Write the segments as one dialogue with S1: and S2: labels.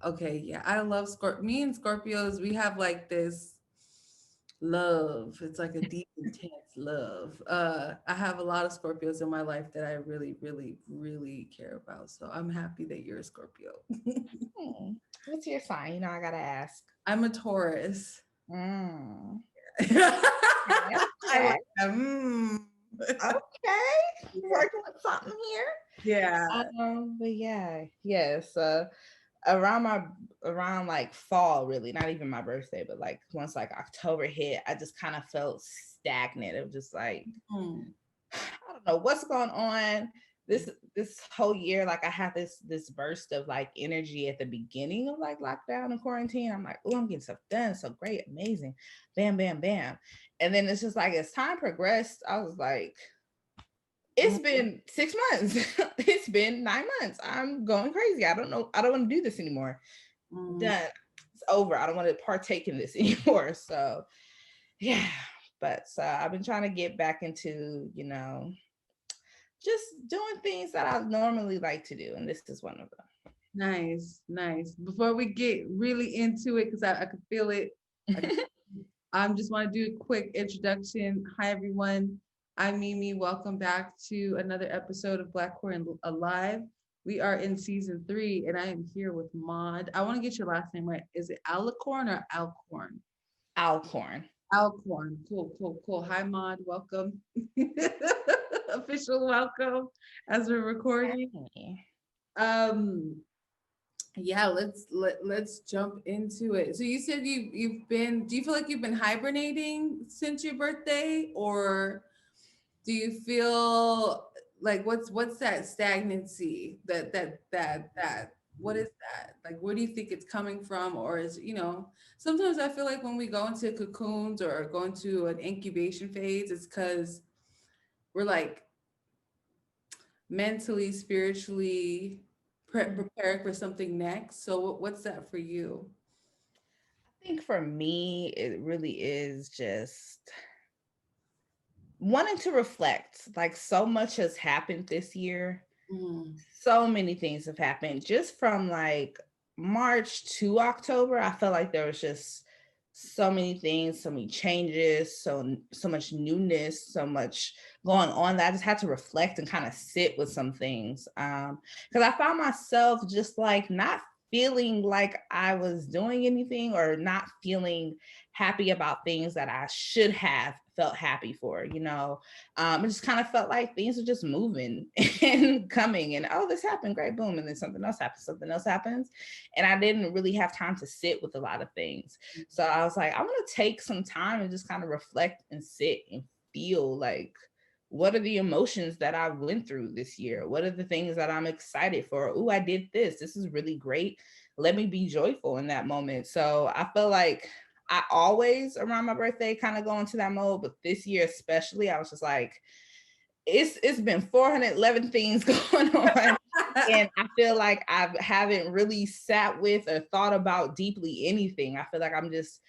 S1: Okay, yeah, I love Me and Scorpios, we have like this love. It's like a deep, intense love. I have a lot of Scorpios in my life that I really, really, really care about. So I'm happy that you're a Scorpio.
S2: Hmm. What's your sign? You know, I gotta ask.
S1: I'm a Taurus.
S2: Mm. Okay,
S1: I like
S2: okay,
S1: that. Mm.
S2: okay.
S1: Yeah.
S2: Working with something here.
S1: Yeah.
S2: But yeah, yes. Around my around like fall, really, not even my birthday, but like once like October hit, I just kind of felt stagnant. It was just like
S1: Mm.
S2: I don't know what's going on. This whole year, like I had this burst of like energy at the beginning of like lockdown and quarantine. I'm like, oh, I'm getting stuff done, so great, amazing, bam, bam, bam. And then it's just like as time progressed, I was like, it's been 6 months, it's been 9 months. I'm going crazy. I don't know. I don't want to do this anymore.
S1: Mm.
S2: Done. It's over. I don't want to partake in this anymore. So yeah, but so I've been trying to get back into just doing things that I normally like to do, and this is one of
S1: Nice, nice. Before we get really into it, because I can feel it, I,
S2: them.
S1: I just want to do a quick introduction. Hi, everyone. I'm Mimi. Welcome back to another episode of Black.Queer.Alive. We are in season 3, and I am here with Maud. I want to get your last name right. Is it Alicorn or Alcorn?
S2: Alcorn.
S1: Alcorn. Cool, cool, cool. Hi, Maud. Welcome. Official welcome as we're recording.
S2: Hey.
S1: Um, yeah, let's jump into it. So you said you've been, do you feel like you've been hibernating since your birthday, or do you feel like what's that stagnancy, that what is that? Like where do you think it's coming from? Or is, sometimes I feel like when we go into cocoons or go into an incubation phase, it's because we're like mentally, spiritually preparing for something next. So what's that for you?
S2: I think for me, it really is just wanting to reflect. Like so much has happened this year.
S1: Mm,
S2: So many things have happened just from like March to October. I felt like there was just so many things, so many changes, so much newness, so much going on that I just had to reflect and kind of sit with some things. Because I found myself just like not feeling like I was doing anything or not feeling happy about things that I should have felt happy for, it just kind of felt like things were just moving and coming and oh, this happened, great, boom, and then something else happens, and I didn't really have time to sit with a lot of things. So I was like, I'm gonna take some time and just kind of reflect and sit and feel like what are the emotions that I went through this year? What are the things that I'm excited for? Oh, I did this. This is really great. Let me be joyful in that moment. So I feel like I always around my birthday kind of go into that mode, but this year especially, I was just like, it's been 411 things going on. And I feel like I haven't really sat with or thought about deeply anything. I feel like I'm just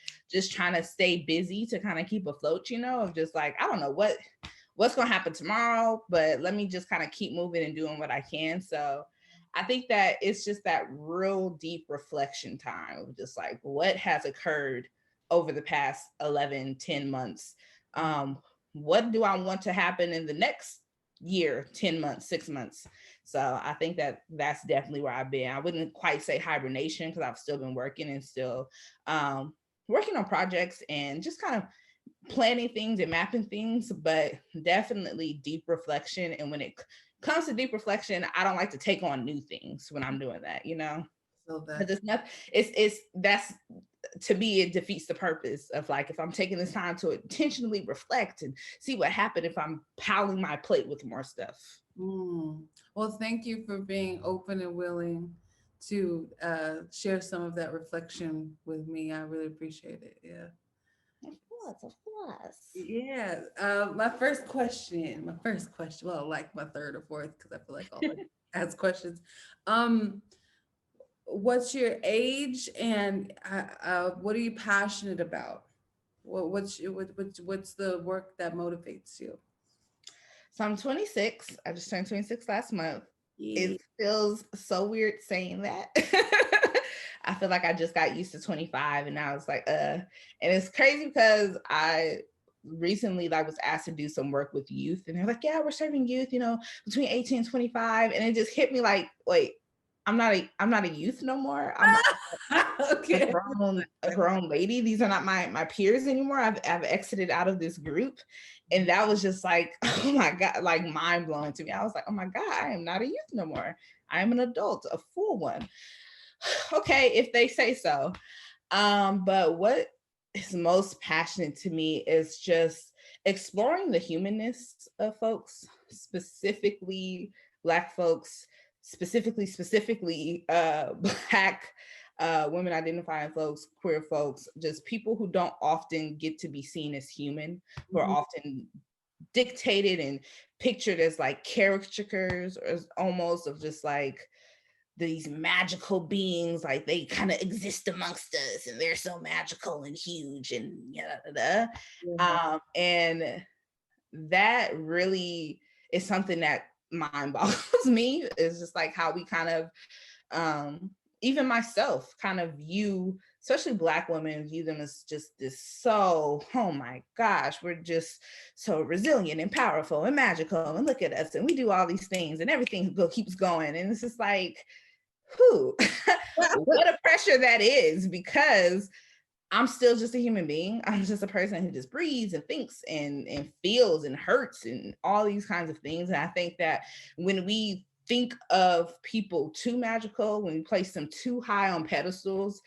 S2: trying to stay busy to kind of keep afloat, of just like, I don't know what's gonna happen tomorrow, but let me just kind of keep moving and doing what I can. So I think that it's just that real deep reflection time of just like what has occurred over the past 11, 10 months. Um, what do I want to happen in the next year, 10 months, 6 months? So I think that that's definitely where I've been. I wouldn't quite say hibernation because I've still been working and still um, working on projects and just kind of planning things and mapping things, but definitely deep reflection. And when it comes to deep reflection, I don't like to take on new things when I'm doing that.
S1: so
S2: Because
S1: that
S2: it's not, it's that's to me, it defeats the purpose of like if I'm taking this time to intentionally reflect and see what happened if I'm piling my plate with more stuff.
S1: mm. Well, thank you for being open and willing to share some of that reflection with me. I really appreciate it. Yeah.
S2: Of course, of course.
S1: Yeah. My first question, well, like my third or fourth, because I feel like all I ask questions. Um, what's your age, and what are you passionate about? What's the work that motivates you?
S2: So I'm 26. I just turned 26 last month.
S1: Yeah.
S2: It feels so weird saying that. I feel like I just got used to 25 and I was like, and it's crazy because I recently like was asked to do some work with youth and they're like, yeah, we're serving youth, you know, between 18 and 25. And it just hit me like, wait, I'm not a youth no more. I'm
S1: Okay.
S2: a grown lady. These are not my peers anymore. I've exited out of this group. And that was just like, oh my God, like mind blowing to me. I was like, oh my God, I am not a youth no more. I am an adult, a full one. Okay, if they say so. But what is most passionate to me is just exploring the humanness of folks, specifically Black folks, specifically Black women identifying folks, queer folks, just people who don't often get to be seen as human, who are often dictated and pictured as like caricatures or as almost of just like these magical beings, like they kind of exist amongst us and they're so magical and huge and and that really is something that mind boggles me. Is just like how we kind of even myself kind of view, especially Black women, view them as just this so, oh my gosh, we're just so resilient and powerful and magical and look at us and we do all these things and everything keeps going. And it's just like, whew, what a pressure that is, because I'm still just a human being. I'm just a person who just breathes and thinks and feels and hurts and all these kinds of things. And I think that when we think of people too magical, when we place them too high on pedestals,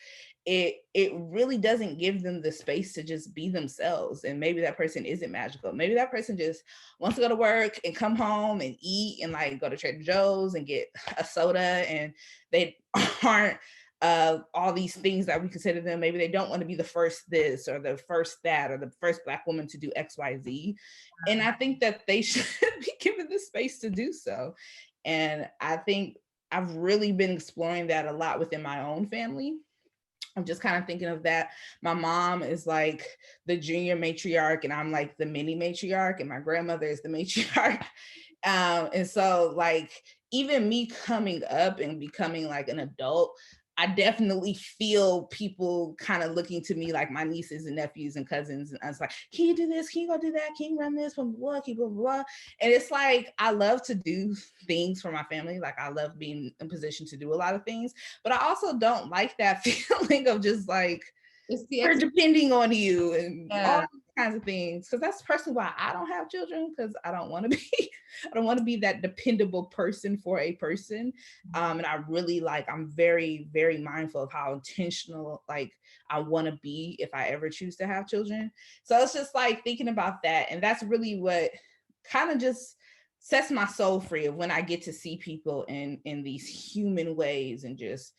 S2: it really doesn't give them the space to just be themselves. And maybe that person isn't magical. Maybe that person just wants to go to work and come home and eat and like go to Trader Joe's and get a soda, and they aren't all these things that we consider them. Maybe they don't want to be the first this or the first that or the first Black woman to do XYZ. And I think that they should be given the space to do so. And I think I've really been exploring that a lot within my own family. I'm just kind of thinking of that. My mom is like the junior matriarch and I'm like the mini matriarch, and my grandmother is the matriarch. And so like even me coming up and becoming like an adult, I definitely feel people kind of looking to me like my nieces and nephews and cousins. And I was like, can you do this? Can you go do that? Can you run this? Blah, blah, blah, blah, blah. And it's like, I love to do things for my family. Like I love being in position to do a lot of things, but I also don't like that feeling of just like, we're depending on you and all kinds of things. Because that's personally why I don't have children, because I don't want to be that dependable person for a person. And I really like, I'm very, very mindful of how intentional like I want to be if I ever choose to have children. So it's just like thinking about that. And that's really what kind of just sets my soul free, of when I get to see people in these human ways and just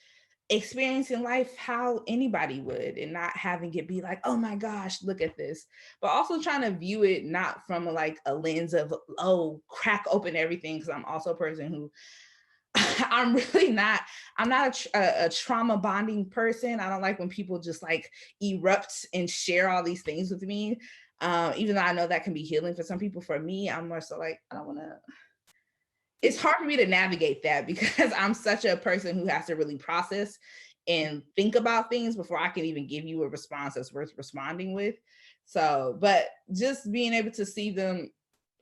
S2: experiencing life how anybody would, and not having it be like, oh my gosh, look at this, but also trying to view it not from like a lens of, oh, crack open everything, because I'm also a person who I'm not a trauma bonding person. I don't like when people just like erupt and share all these things with me, even though I know that can be healing for some people. For me, I'm more so like, I don't want to, it's hard for me to navigate that because I'm such a person who has to really process and think about things before I can even give you a response that's worth responding with. So, but just being able to see them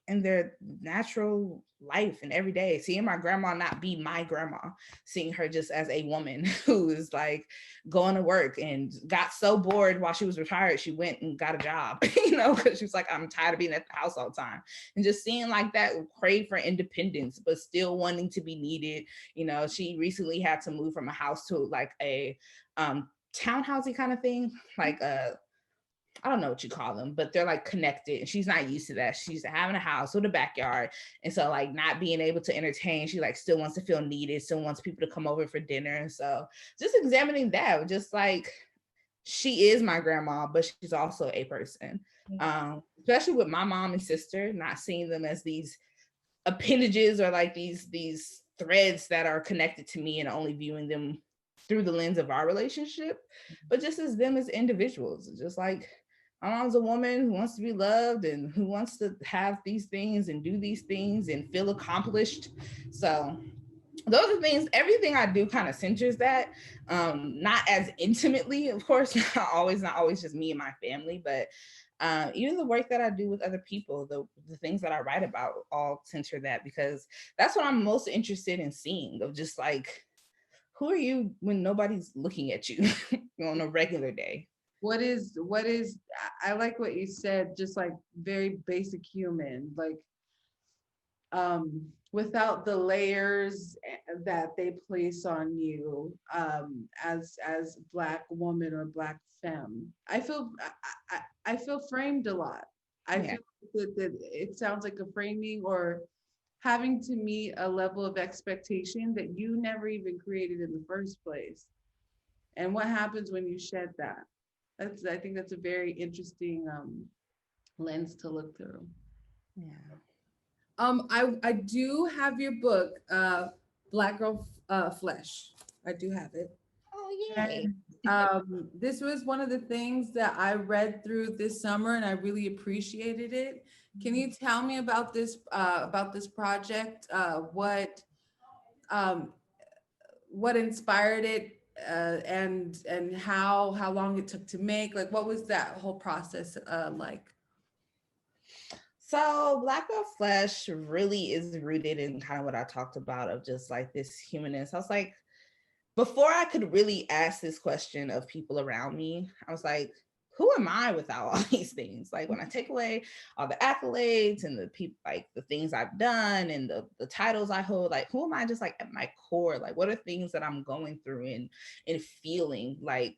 S2: in their natural life and every day, seeing my grandma not be my grandma, seeing her just as a woman who is like going to work and got so bored while she was retired, she went and got a job, because she was like, I'm tired of being at the house all the time. And just seeing like that crave for independence, but still wanting to be needed. She recently had to move from a house to like a townhousey kind of thing, like I don't know what you call them, but they're like connected, and she's not used to that. She's having a house with a backyard. And so like not being able to entertain, she like still wants to feel needed, still wants people to come over for dinner. And so just examining that, just like, she is my grandma, but she's also a person. Especially with my mom and sister, not seeing them as these appendages or like these threads that are connected to me, and only viewing them through the lens of our relationship, but just as them as individuals. Just like, my mom's a woman who wants to be loved and who wants to have these things and do these things and feel accomplished. So those are things, everything I do kind of centers that, not as intimately, of course, not always just me and my family, but even the work that I do with other people, the things that I write about all center that, because that's what I'm most interested in seeing, of just like, who are you when nobody's looking at you on a regular day?
S1: What is I like what you said, just like very basic human, like without the layers that they place on you as Black woman or Black femme. I feel framed a lot. I
S2: Yeah.
S1: feel that it sounds like a framing or having to meet a level of expectation that you never even created in the first place. And what happens when you shed that? I think that's a very interesting lens to look through.
S2: Yeah.
S1: I do have your book, Black Girl Flesh. I do have it.
S2: Oh, yay.
S1: And this was one of the things that I read through this summer, and I really appreciated it. Can you tell me about this project? Um, what inspired it, and how long it took to make? Like, what was that whole process like?
S2: So Black Girl Flesh really is rooted in kind of what I talked about, of just like this humanness. I was like, before I could really ask this question of people around me, I was like, who am I without all these things? Like, when I take away all the accolades and the people, like the things I've done and the titles I hold, like, who am I just like at my core? Like, what are things that I'm going through and feeling like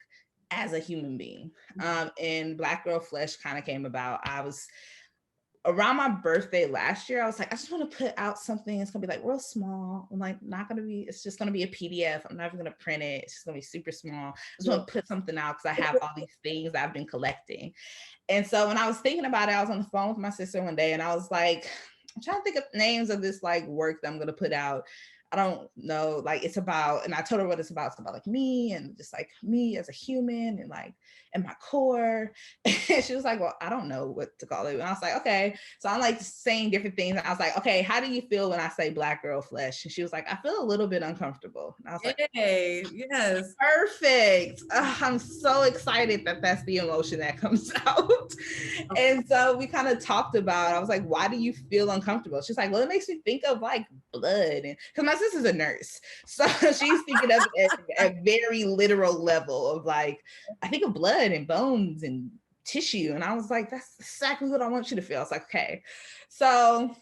S2: as a human being? And Black Girl Flesh kind of came about. I was around my birthday last year, I was like, I just want to put out something. It's gonna be like real small. I'm like, not gonna be, it's just gonna be a PDF. I'm not even gonna print it. It's just gonna be super small. I just want to put something out because I have all these things that I've been collecting. And so when I was thinking about it, I was on the phone with my sister one day and I was like, I'm trying to think of names of this like work that I'm gonna put out. I don't know, like it's about, and I told her what it's about. It's about like me and just like me as a human and like in my core. And she was like, well, I don't know what to call it. And I was like, okay. So I'm like saying different things. And I was like, okay, how do you feel when I say Black Girl Flesh? And she was like, I feel a little bit uncomfortable. And I was like,
S1: Yay, yes.
S2: perfect. I'm so excited that that's the emotion that comes out. And so we kind of talked about, I was like, why do you feel uncomfortable? She's like, well, it makes me think of like blood. And because my sister's a nurse. So she's thinking of it at a very literal level of like, I think of blood and bones and tissue. And I was like, that's exactly what I want you to feel. I was like, okay. So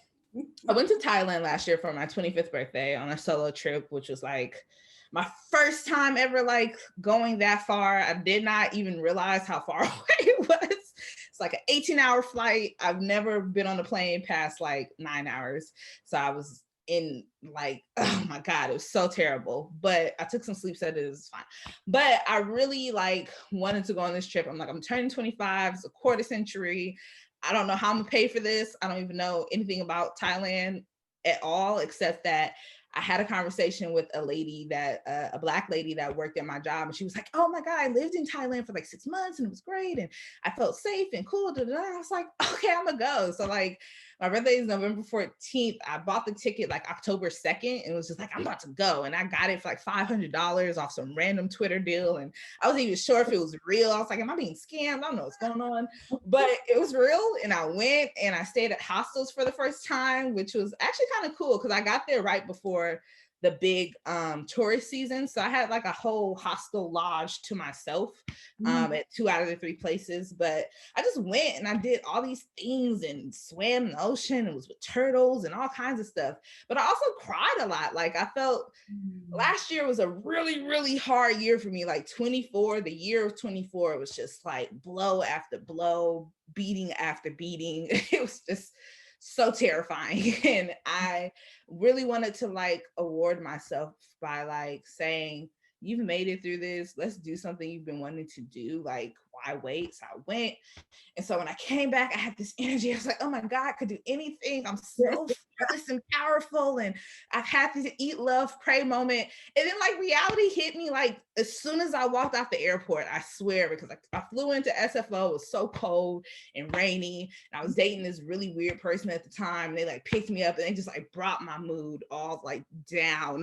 S2: I went to Thailand last year for my 25th birthday on a solo trip, which was like my first time ever like going that far. I did not even realize how far away it was. It's like an 18-hour flight. I've never been on a plane past like 9 hours. So I was in like, oh my God, it was so terrible. But I took some sleep, said it was fine. But I really like wanted to go on this trip. I'm like, I'm turning 25, it's a quarter century. I don't know how I'm gonna pay for this. I don't even know anything about Thailand at all, except that I had a conversation with a lady that, a Black lady that worked at my job. And she was like, oh my God, I lived in Thailand for like 6 months and it was great. And I felt safe and cool. Da, da, da. I was like, okay, I'm gonna go. So like my birthday is November 14th. I bought the ticket like October 2nd and was just like, I'm about to go. And I got it for like $500 off some random Twitter deal. And I wasn't even sure if it was real. I was like, am I being scammed? I don't know what's going on. But it was real. And I went and I stayed at hostels for the first time, which was actually kind of cool because I got there right before the big tourist season. So I had like a whole hostel lodge to myself at 2 out of the 3 places. But I just went and I did all these things and swam in the ocean and was with turtles and all kinds of stuff. But I also cried a lot. Like I felt last year was a really, really hard year for me. Like 24, the year of 24 was just like blow after blow, beating after beating. It was just so terrifying. And I really wanted to like award myself by like saying, you've made it through this. Let's do something you've been wanting to do. Like, why wait? So I went. And so when I came back, I had this energy. I was like, oh my God, I could do anything. I'm so fearless and powerful. And I've had this eat, love, pray moment. And then like reality hit me like as soon as I walked out the airport, I swear, because I flew into SFO, it was so cold and rainy. And I was dating this really weird person at the time. And they like picked me up and they just like brought my mood all like down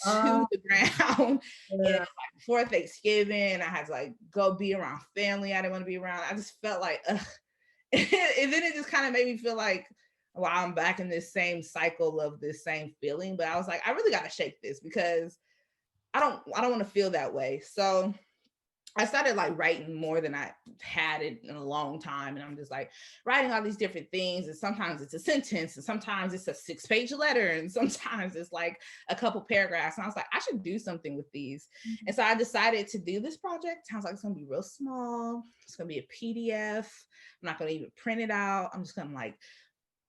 S2: to the ground. And it was like before Thanksgiving, I had to like go be around family I didn't want to be around. I just felt like, ugh. And then it just kind of made me feel like, well, I'm back in this same cycle of this same feeling. But I was like, I really got to shake this because I don't want to feel that way. So I started like writing more than I had it in a long time. And I'm just like writing all these different things. And sometimes it's a sentence and sometimes it's a 6-page letter. And sometimes it's like a couple paragraphs. And I was like, I should do something with these. Mm-hmm. And so I decided to do this project. Sounds like it's going to be real small. It's going to be a PDF. I'm not going to even print it out. I'm just going to like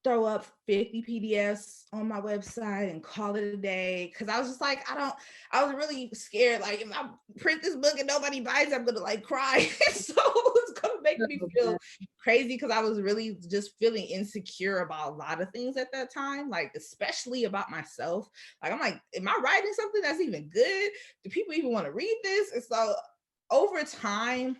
S2: throw up 50 PDFs on my website and call it a day. Cause I was just like, I was really scared. Like if I print this book and nobody buys it, I'm gonna like cry. So it's gonna make me feel crazy. Cause I was really just feeling insecure about a lot of things at that time, like especially about myself. Like I'm like, am I writing something that's even good? Do people even want to read this? And so over time,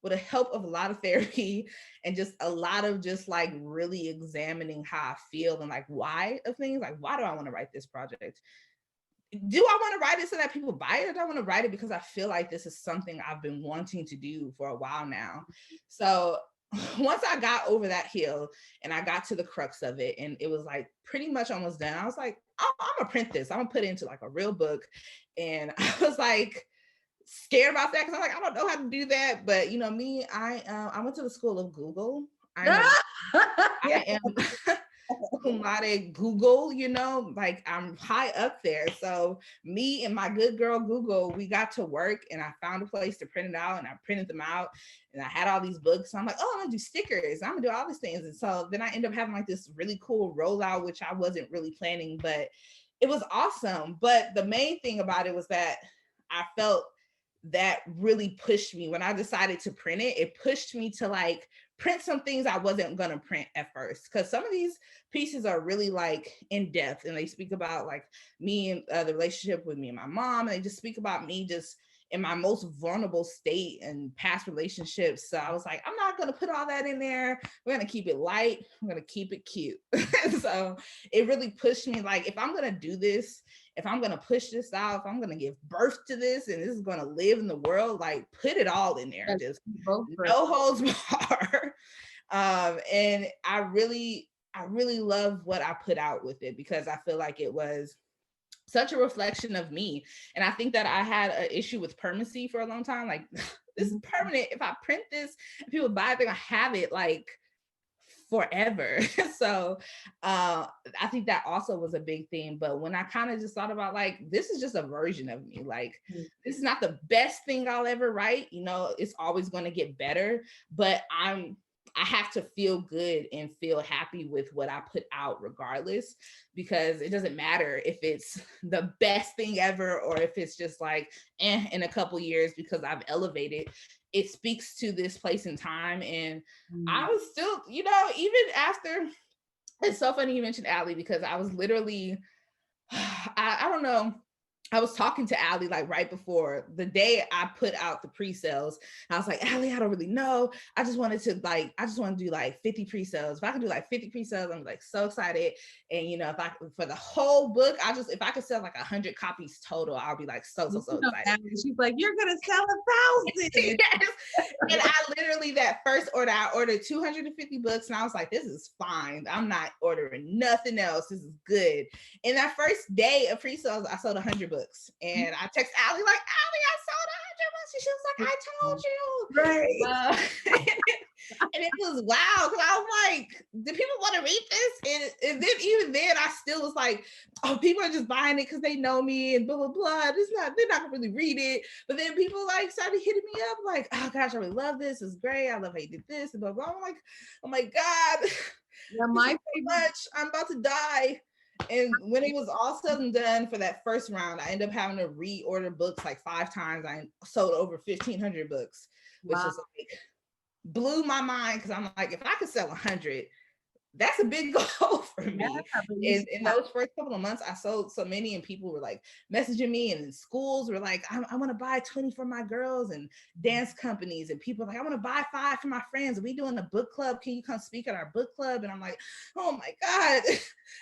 S2: with the help of a lot of therapy and just a lot of just like really examining how I feel and like why of things, like why do I want to write this project? Do I want to write it so that people buy it, or do I want to write it because I feel like this is something I've been wanting to do for a while now? So once I got over that hill and I got to the crux of it and it was like pretty much almost done, I was like, I'm gonna print this. I'm gonna put it into like a real book. And I was like, scared about that because I'm like, I don't know how to do that. But you know me, I went to the school of Google. I am cum laude Google, you know, like I'm high up there. So me and my good girl Google, we got to work and I found a place to print it out and I printed them out and I had all these books. So I'm like, oh, I'm gonna do stickers. I'm gonna do all these things. And so then I end up having like this really cool rollout, which I wasn't really planning, but it was awesome. But the main thing about it was that I felt that really pushed me when I decided to print it. It pushed me to like print some things I wasn't going to print at first. Cause some of these pieces are really like in depth and they speak about like me and the relationship with me and my mom. And they just speak about me just in my most vulnerable state and past relationships. So I was like, I'm not going to put all that in there. We're going to keep it light. I'm going to keep it cute. So it really pushed me like, if I'm going to do this, if I'm going to push this out, if I'm going to give birth to this and this is going to live in the world, like put it all in there. Just no holds barred. And I really love what I put out with it because I feel like it was such a reflection of me. And I think that I had an issue with permanency for a long time. Like this is permanent. If I print this and people buy it, they're gonna have it like forever. So I think that also was a big thing. But when I kind of just thought about like, this is just a version of me. Like this is not the best thing I'll ever write. You know, it's always going to get better, but I have to feel good and feel happy with what I put out regardless, because it doesn't matter if it's the best thing ever or if it's just like in a couple years because I've elevated. It speaks to this place in time. And I was still, you know, even after, it's so funny you mentioned Allie because I was literally, I don't know. I was talking to Allie like right before the day I put out the pre-sales. I was like, Allie, I don't really know. I just want to do like 50 pre-sales. If I could do like 50 pre-sales, I'm like so excited. And you know, for the whole book, if I could sell like 100 copies total, I'll be like so excited.
S1: She's like, you're gonna sell 1,000.
S2: Yes. And I literally that first order, I ordered 250 books and I was like, this is fine. I'm not ordering nothing else. This is good. And that first day of pre-sales, I sold 100 books. And I text Allie like, Allie, I sold 100 books. And she was like, I told you. Right. And it was wow. Cause I was like, do people want to read this? And then even then I still was like, oh, people are just buying it because they know me and blah, blah, blah. They're not gonna really read it. But then people like started hitting me up like, oh gosh, I really love this. It's great. I love how you did this and blah, blah. I'm like, oh my God.
S1: Yeah, my
S2: much. I'm about to die. And when it was all said and done for that first round, I ended up having to reorder books like 5 times. I sold over 1,500 books, which is like blew my mind because I'm like, if I could sell 100, that's a big goal for me. In those first couple of months, I sold so many, and people were like messaging me, and schools were like, I want to buy 20 for my girls, and dance companies, and people like, I want to buy 5 for my friends. Are we doing a book club? Can you come speak at our book club? And I'm like, oh my God,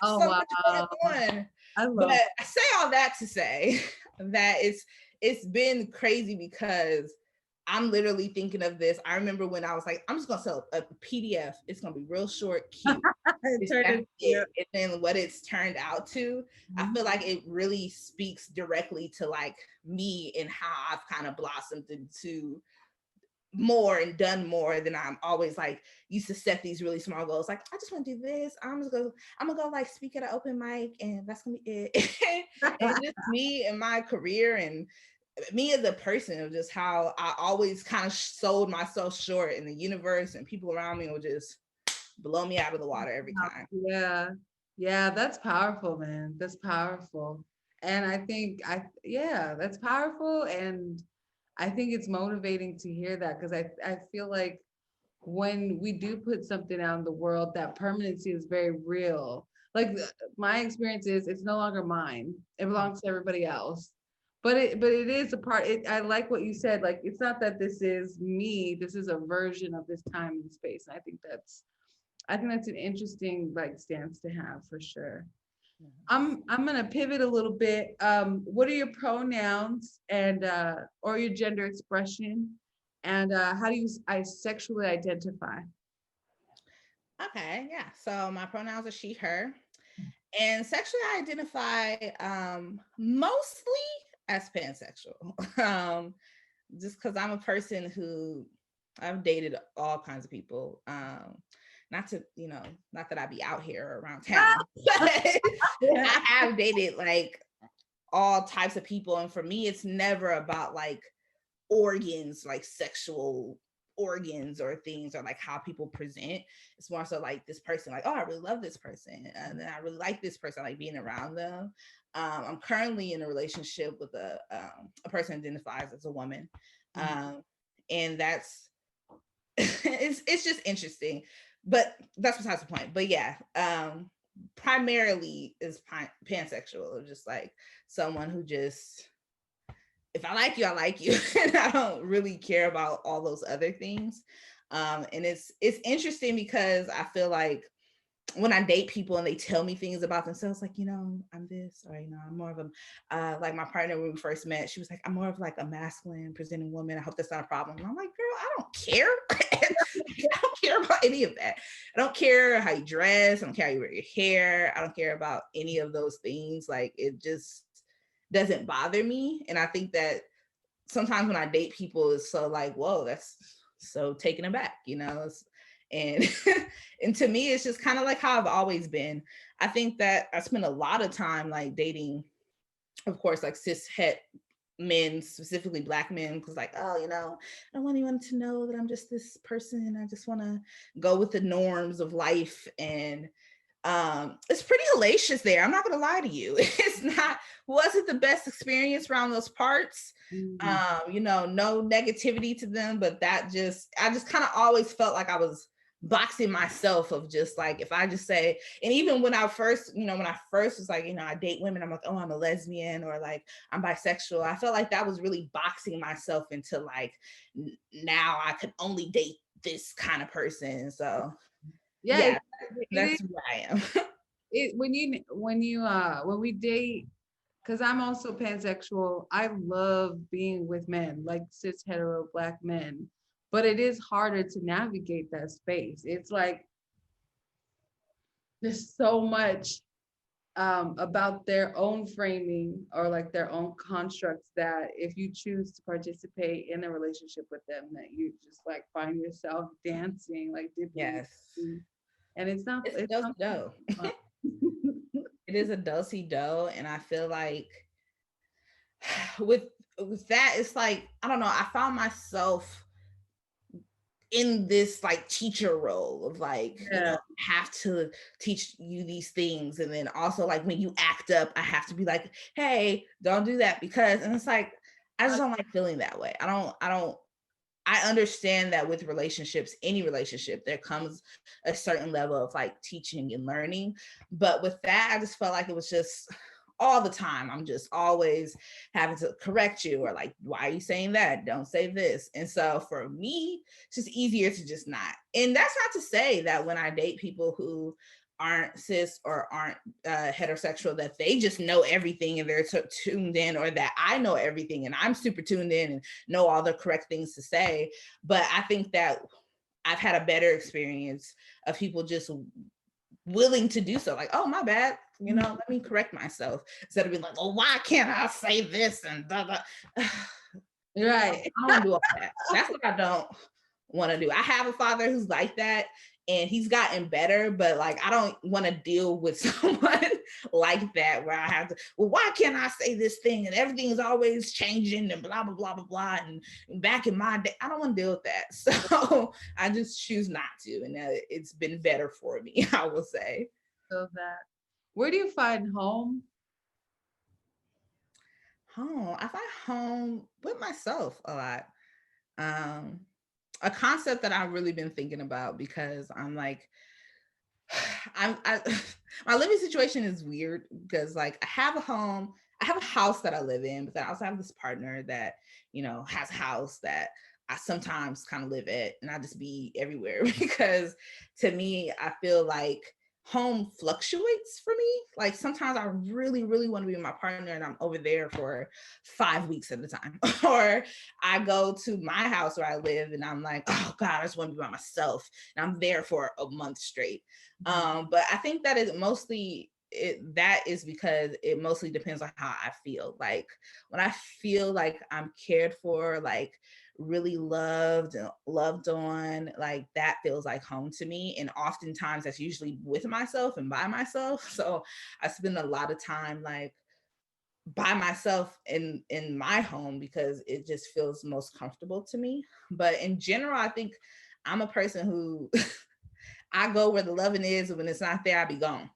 S1: Oh,
S2: so
S1: wow.
S2: much going on. But I say all that to say that it's been crazy because I'm literally thinking of this. I remember when I was like, I'm just gonna sell a PDF. It's gonna be real short, cute. And then what it's turned out to, I feel like it really speaks directly to like me and how I've kind of blossomed into more and done more than I'm always like used to set these really small goals. Like, I just want to do this. I'm gonna go like speak at an open mic, and that's gonna be it. And just me and my career and me as a person of just how I always kind of sold myself short, in the universe and people around me will just blow me out of the water every time.
S1: Yeah, that's powerful, man. That's powerful. And I think that's powerful. And I think it's motivating to hear that, because I feel like when we do put something out in the world, that permanency is very real. Like my experience is, it's no longer mine. It belongs to everybody else. But it is a part. I like what you said. Like, it's not that this is me. This is a version of this time and space. And I think that's an interesting like stance to have, for sure. I'm gonna pivot a little bit. What are your pronouns, and or your gender expression, and how do you sexually identify?
S2: Okay, yeah. So my pronouns are she, her, and sexually I identify mostly as pansexual. Just because I'm a person who I've dated all kinds of people. Not to, not that I be out here around town, but I have dated like all types of people. And for me, it's never about like organs, like sexual organs or things, or like how people present. It's more so like this person, like, oh, I really love this person, and then I really like this person, I like being around them. I'm currently in a relationship with a person who identifies as a woman, and that's it's just interesting, but that's besides the point. But yeah, primarily is pansexual, just like someone who just, if I like you, I like you. And I don't really care about all those other things. And it's interesting because I feel like when I date people and they tell me things about themselves, like, I'm this, or, I'm more of a, like my partner when we first met, she was like, I'm more of like a masculine presenting woman. I hope that's not a problem. And I'm like, girl, I don't care. I don't care about any of that. I don't care how you dress. I don't care how you wear your hair. I don't care about any of those things. Like, it just doesn't bother me. And I think that sometimes when I date people, it's so like, whoa, that's so taken aback, and and to me, it's just kind of like how I've always been. I think that I spend a lot of time like dating, of course, like cis het men, specifically Black men, because like, oh, I don't want anyone to know that I'm just this person. I just want to go with the norms of life. And it's pretty hellacious there. I'm not gonna lie to you. Wasn't the best experience around those parts. No negativity to them, but I just kind of always felt like I was boxing myself of just like, if I just say, and even when I first was like, I date women, I'm like, oh, I'm a lesbian, or like I'm bisexual. I felt like that was really boxing myself into like, now I could only date this kind of person. So yeah, that's who I am.
S1: When we date, because I'm also pansexual, I love being with men, like cis hetero Black men, but it is harder to navigate that space. It's like there's so much about their own framing or like their own constructs, that if you choose to participate in a relationship with them, that you just like find yourself dancing like dipping.
S2: Yes.
S1: And it's not,
S2: it's dope. It is a do-si-do, and I feel like with that, it's like, I don't know, I found myself in this like teacher role of like, have to teach you these things, and then also like when you act up, I have to be like, hey, don't do that, because, and it's like, I just don't like feeling that way. I understand that with relationships, any relationship, there comes a certain level of like teaching and learning. But with that, I just felt like it was just all the time. I'm just always having to correct you, or like, why are you saying that? Don't say this. And so for me, it's just easier to just not. And that's not to say that when I date people who aren't cis or aren't heterosexual, that they just know everything and they're tuned in, or that I know everything and I'm super tuned in and know all the correct things to say. But I think that I've had a better experience of people just willing to do so. Like, oh, my bad, let me correct myself, instead of being like, oh, why can't I say this and blah, blah.
S1: Right.
S2: I don't want to do all that. That's what I don't want to do. I have a father who's like that, and he's gotten better, but like, I don't want to deal with someone like that, where I have to, well, why can't I say this thing and everything is always changing and blah blah blah blah blah, and back in my day, I don't want to deal with that. So I just choose not to, and it's been better for me, I will say.
S1: So that. Where do you find home?
S2: Home, I find home with myself a lot. A concept that I've really been thinking about, because I'm like, I my living situation is weird, because like I have a home, I have a house that I live in, but then I also have this partner that, has a house that I sometimes kind of live at, and I just be everywhere because to me, I feel like home fluctuates for me. Like sometimes I really, really want to be with my partner and I'm over there for 5 weeks at a time. Or I go to my house where I live and I'm like, oh God, I just want to be by myself. And I'm there for a month straight. But I think that is mostly that is because it mostly depends on how I feel. Like when I feel like I'm cared for, like really loved and loved on, like that feels like home to me. And oftentimes that's usually with myself and by myself. So I spend a lot of time like by myself in my home, because it just feels most comfortable to me. But in general, I think I'm a person who I go where the loving is, and when it's not there, I be gone.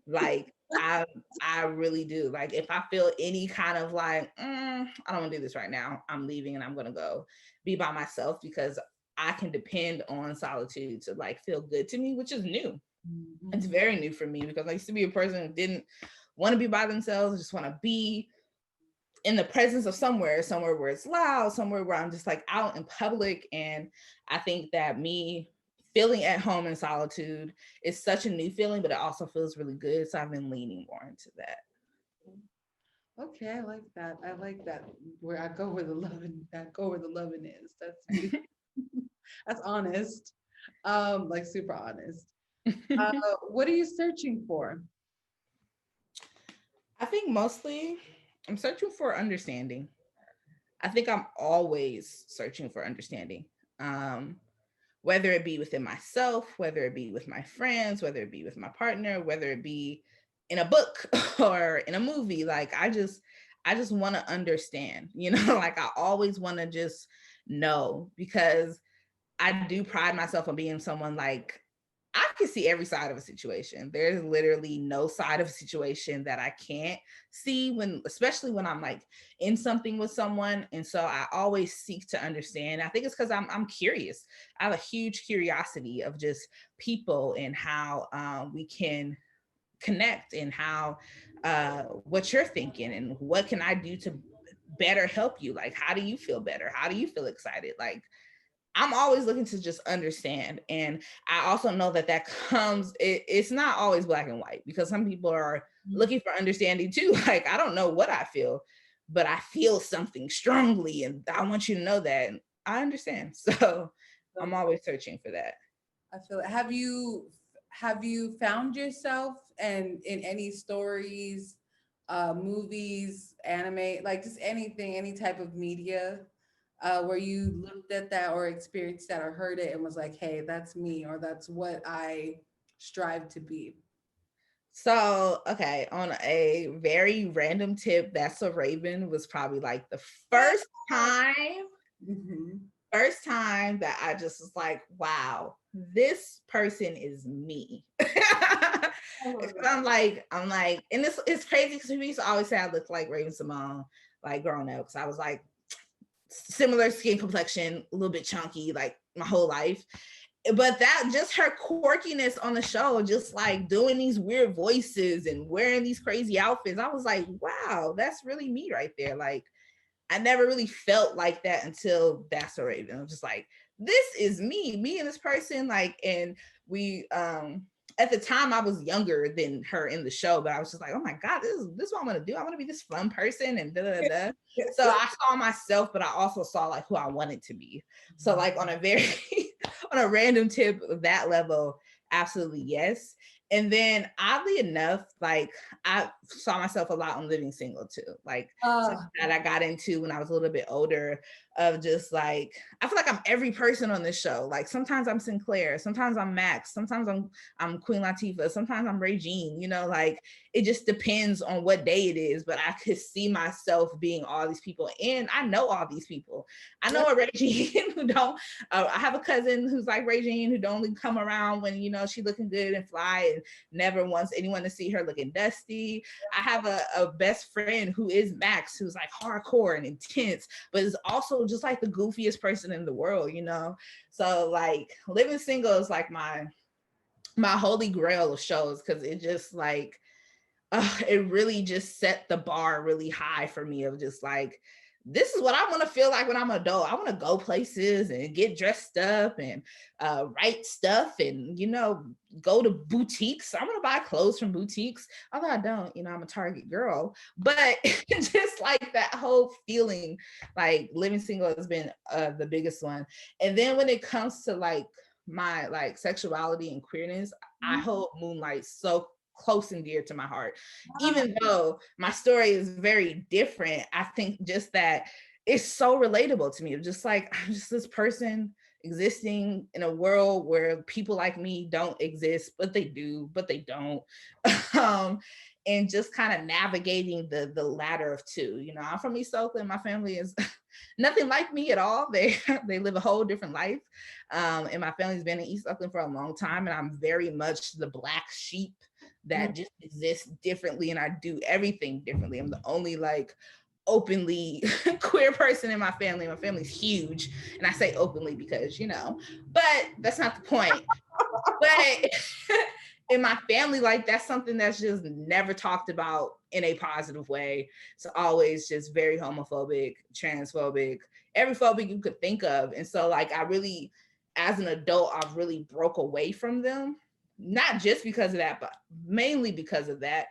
S2: Like I really do. Like if I feel any kind of like, I don't want to do this right now, I'm leaving and I'm gonna go be by myself, because I can depend on solitude to like feel good to me, which is new. It's very new for me, because I used to be a person who didn't want to be by themselves, just want to be in the presence of somewhere where it's loud, somewhere where I'm just like out in public. And I think that me feeling at home in solitude is such a new feeling, but it also feels really good. So I've been leaning more into that.
S1: Okay, I like that. I like that. Where I go where the loving, I go where the loving is. That's beautiful. That's honest. Like super honest. What are you searching for?
S2: I think mostly I'm searching for understanding. I think I'm always searching for understanding. Whether it be within myself, whether it be with my friends, whether it be with my partner, whether it be in a book or in a movie. Like I just want to understand, like I always want to just know, because I do pride myself on being someone like I can see every side of a situation. There's literally no side of a situation that I can't see, especially when I'm like in something with someone. And so I always seek to understand. I think it's because I'm curious. I have a huge curiosity of just people and how we can connect, and how what you're thinking and what can I do to better help you. Like, how do you feel better? How do you feel excited? Like, I'm always looking to just understand. And I also know that it's not always black and white, because some people are looking for understanding too. Like, I don't know what I feel, but I feel something strongly and I want you to know that. And I understand. So I'm always searching for that.
S1: I feel it. Have you found yourself and in any stories, movies, anime, like just anything, any type of media, where you looked at that or experienced that or heard it and was like, hey, that's me, or that's what I strive to be?
S2: So, okay, on a very random tip, That's a Raven was probably like the
S1: Mhm.
S2: first time that I just was like, wow, this person is me. I'm like, and it's crazy because we used to always say I look like Raven Simone, like growing up. Because I was like similar skin complexion, a little bit chunky, like my whole life. But that just her quirkiness on the show, just like doing these weird voices and wearing these crazy outfits. I was like, wow, that's really me right there. Like, I never really felt like that until That's So Raven. I'm just like, this is me and this person. Like, and we at the time I was younger than her in the show, but I was just like, oh my God, this is what I'm gonna do. I want to be this fun person and da da da. So I saw myself, but I also saw like who I wanted to be. So like on a very on a random tip of that level, absolutely yes. And then oddly enough, like I saw myself a lot on Living Single too. Like something that I got into when I was a little bit older, of just like, I feel like I'm every person on this show. Like sometimes I'm Sinclair, sometimes I'm Max, sometimes I'm Queen Latifah, sometimes I'm Regine, you know, like it just depends on what day it is. But I could see myself being all these people. And I know all these people. I know a Regine who don't, I have a cousin who's like Regine who don't only come around when, you know, she looking good and fly and never wants anyone to see her looking dusty. I have a best friend who is Max, who's like hardcore and intense, but is also just like the goofiest person in the world, you know? So like Living Single is like my holy grail of shows, because it just like, it really just set the bar really high for me of just like, this is what I want to feel like when I'm an adult. I want to go places and get dressed up and write stuff and, you know, go to boutiques. I want to buy clothes from boutiques. Although I don't, you know, I'm a Target girl. But just like that whole feeling, like Living Single has been the biggest one. And then when it comes to like my like sexuality and queerness, I hold Moonlight so close and dear to my heart. Even though my story is very different, I think just that it's so relatable to me. Just like, I'm just this person existing in a world where people like me don't exist, but they do, but they don't. And just kind of navigating the ladder of two. You know, I'm from East Oakland. My family is nothing like me at all. They live a whole different life. And my family's been in East Oakland for a long time. And I'm very much the black sheep that just exists differently, and I do everything differently. I'm the only like openly queer person in my family. My family's huge, and I say openly because, you know, but that's not the point. But in my family, like that's something that's just never talked about in a positive way. It's always just very homophobic, transphobic, every phobic you could think of. And so like I really, as an adult, I've really broke away from them, not just because of that, but mainly because of that.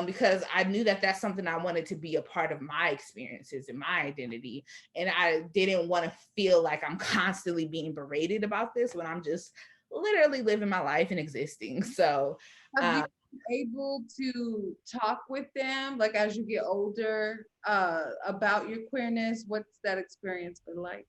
S2: Because I knew that that's something I wanted to be a part of my experiences and my identity. And I didn't want to feel like I'm constantly being berated about this when I'm just literally living my life and existing. So
S1: have you been able to talk with them like as you get older about your queerness? What's that experience been like?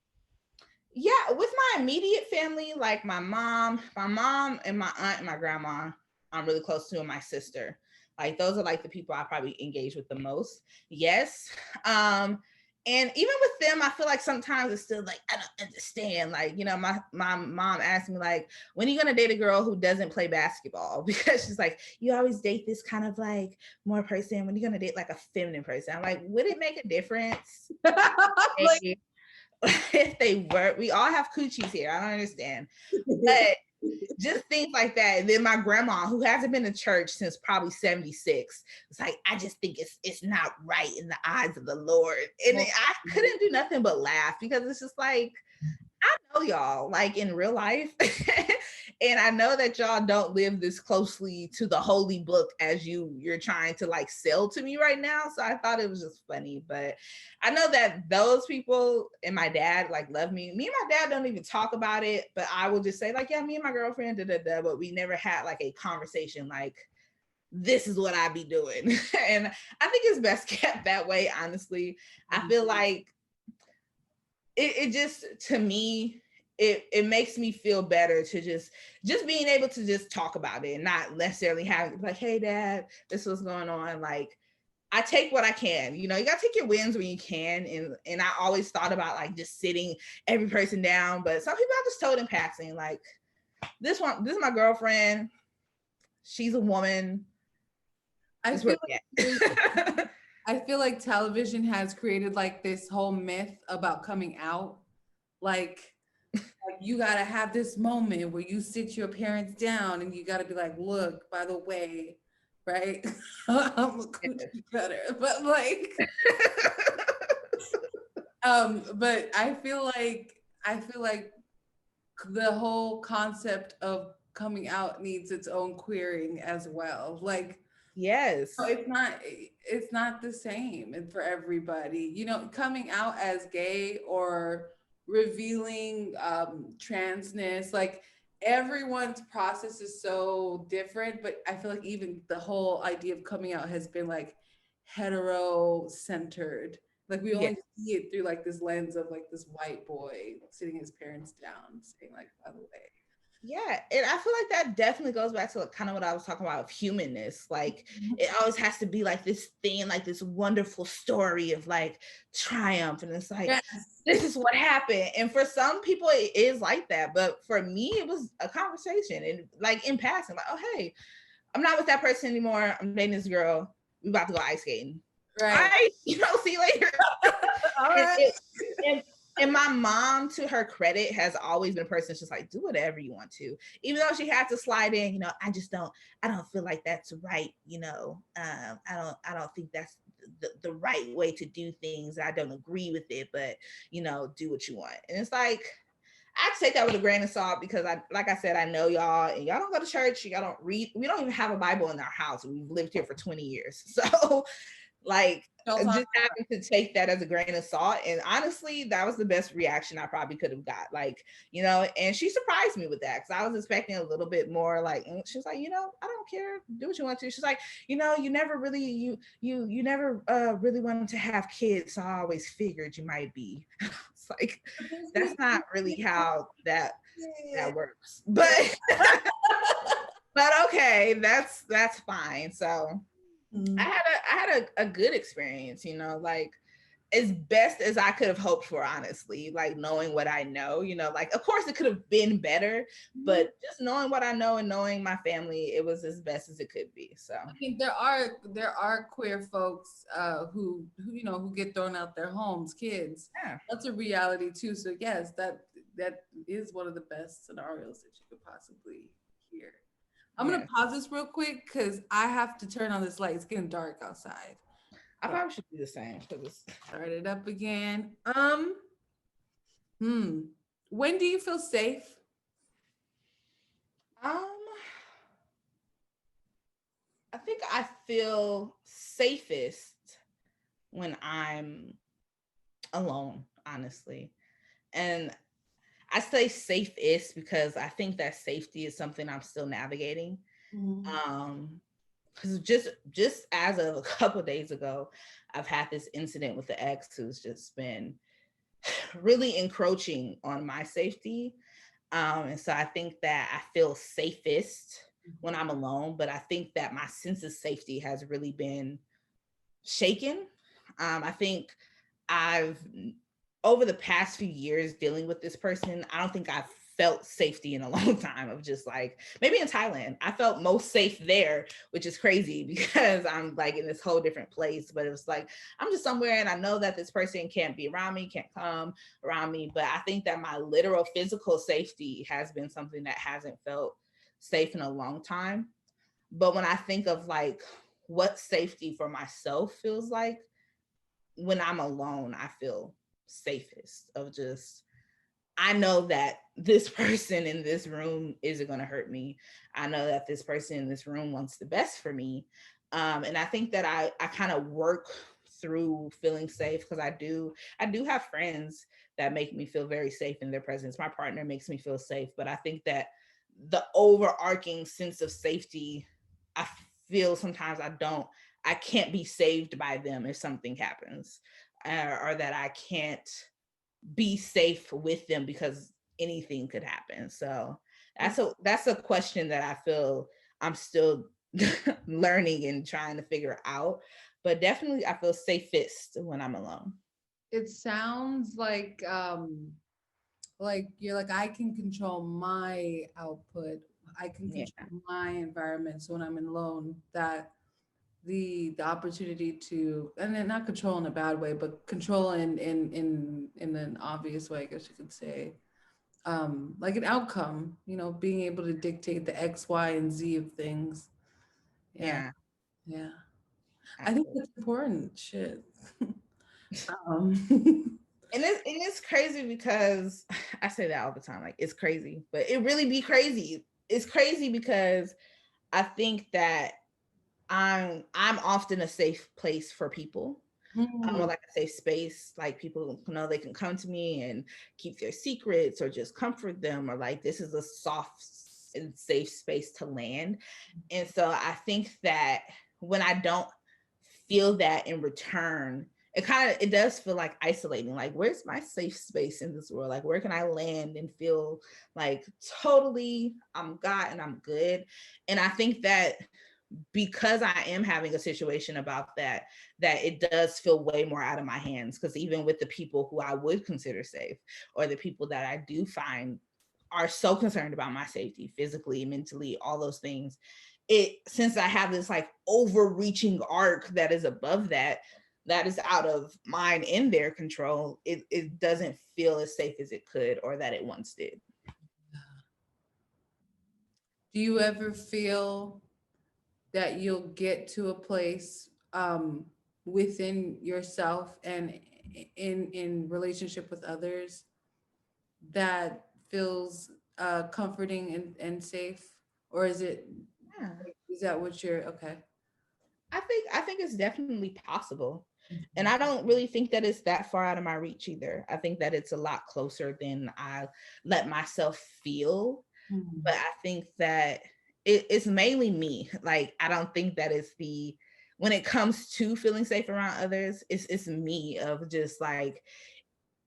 S2: Yeah, with my immediate family, like my mom and my aunt and my grandma, I'm really close to, and my sister. Like those are like the people I probably engage with the most. Yes. And even with them, I feel like sometimes it's still like, I don't understand. Like, you know, my mom asked me like, when are you gonna date a girl who doesn't play basketball? Because she's like, you always date this kind of like more person. When are you gonna date like a feminine person? I'm like, would it make a difference? Like, if they were, we all have coochies here. I don't understand. But just things like that. And then my grandma, who hasn't been to church since probably 76, it's like, I just think it's not right in the eyes of the Lord. And I couldn't do nothing but laugh, because it's just like, I know y'all like in real life. And I know that y'all don't live this closely to the holy book as you're trying to like sell to me right now. So I thought it was just funny. But I know that those people and my dad like love me. Me and my dad don't even talk about it, but I will just say like, yeah, me and my girlfriend, da, da, da, but we never had like a conversation like, this is what I be doing. And I think it's best kept that way, honestly. I feel like it just, to me, it makes me feel better to just being able to just talk about it and not necessarily having like, hey dad, this was going on. Like, I take what I can, you know, you gotta take your wins when you can. And I always thought about like just sitting every person down, but some people I just told in passing, like, this is my girlfriend, she's a woman.
S1: I feel like I feel like television has created like this whole myth about coming out. Like, like you gotta have this moment where you sit your parents down and you gotta be like, look, by the way, right? I'm a coochie cutter. But like, but I feel like the whole concept of coming out needs its own queering as well. Like,
S2: Yes.
S1: it's not the same for everybody. Coming out as gay or revealing transness, like everyone's process is so different, but I feel like even the whole idea of coming out has been like hetero centered. Like we
S2: Yeah.
S1: only see it through like this lens of like this white boy sitting his parents down saying like, by the way.
S2: Yeah, and I feel like that definitely goes back to like kind of what I was talking about of humanness. Like it always has to be like this thing, like this wonderful story of like triumph, and it's like
S1: Yes.
S2: this is what happened. And for some people, it is like that, but for me, it was a conversation and like in passing, like, oh hey, I'm not with that person anymore. I'm dating this girl. We about to go ice skating. All
S1: Right.
S2: right, see you later.
S1: All
S2: and,
S1: right.
S2: it, and and my mom, to her credit, has always been a person just like, do whatever you want to, even though she had to slide in, I don't feel like that's right, I don't think that's the right way to do things. I don't agree with it, but do what you want. And it's like, I take that with a grain of salt because like I said, I know y'all and y'all don't go to church. Y'all don't read. We don't even have a Bible in our house. We've lived here for 20 years. So like
S1: Don't talk.
S2: just having to take that as a grain of salt. And honestly, that was the best reaction I probably could have got. Like, and she surprised me with that because I was expecting a little bit more like, she was like, I don't care. Do what you want to. She's like, you never really, you never really wanted to have kids. So I always figured you might be. It's like, that's not really how that works. But but okay, that's fine. So I
S1: Mm.
S2: had a good experience, like as best as I could have hoped for, honestly, like knowing what I know, like of course it could have been better, but just knowing what I know and knowing my family, it was as best as it could be. So
S1: I mean, there are queer folks who get thrown out their homes, kids.
S2: yeah.
S1: That's a reality too. So yes, that is one of the best scenarios that you could possibly hear. I'm gonna
S2: Yeah.
S1: pause this real quick because I have to turn on this light. It's getting dark outside.
S2: I
S1: So
S2: probably should do the same because
S1: start it up again. Hmm. When do you feel safe?
S2: um I think I feel safest when I'm alone, honestly. And I say safest because I think that safety is something I'm still navigating.
S1: Mhm.
S2: Um, because just as of a couple of days ago, I've had this incident with the ex who's just been really encroaching on my safety. And so I think that I feel safest when I'm alone, but I think that my sense of safety has really been shaken. I think I've over the past few years dealing with this person, I don't think I've felt safety in a long time. Of just like maybe in Thailand, I felt most safe there, which is crazy because I'm like in this whole different place. But it was like I'm just somewhere and I know that this person can't be around me, can't come around me. But I think that my literal physical safety has been something that hasn't felt safe in a long time. But when I think of like what safety for myself feels like, when I'm alone, I feel safest of just, I know that this person in this room isn't going to hurt me. I know that this person in this room wants the best for me. And I think that I kind of work through feeling safe because I do have friends that make me feel very safe in their presence. My partner makes me feel safe, but I think that the overarching sense of safety, I feel sometimes I can't be saved by them if something happens, or that I can't be safe with them because anything could happen. So that's a question that I feel I'm still learning and trying to figure out. But definitely I feel safest when I'm alone.
S1: It sounds like you're like, I can control my output, I can
S2: Yeah.
S1: control my environment. So when I'm alone, that the opportunity to, and then not control in a bad way, but control in an obvious way, I guess you could say, like an outcome, you know, being able to dictate the X, Y, and Z of things. Yeah,
S2: Yeah,
S1: yeah. I think
S2: absolutely.
S1: that's important. Shit. um,
S2: And it's crazy because I say that all the time, like it's crazy, but it really be crazy. It's crazy because I think that I'm often a safe place for people. Or
S1: mm,
S2: like a safe space, like people know they can come to me and keep their secrets or just comfort them, or like this is a soft and safe space to land. And so I think that when I don't feel that in return, it does feel like isolating. Like, where's my safe space in this world? Like, where can I land and feel like totally I'm God and I'm good? And I think that because I am having a situation about that, that it does feel way more out of my hands. Because even with the people who I would consider safe, or the people that I do find are so concerned about my safety, physically, mentally, all those things, it since I have this like overreaching arc that is above that, that is out of mine in their control, it doesn't feel as safe as it could or that it once did.
S1: do you ever feel that you'll get to a place within yourself and in relationship with others that feels comforting and safe, or
S2: Yeah.
S1: is that what you're okay?
S2: I think it's definitely possible. And I don't really think that it's that far out of my reach either. I think that it's a lot closer than I let myself feel. But
S1: Mhm.
S2: I think that it's mainly me. Like I don't think that it's the when it comes to feeling safe around others, it's me of just like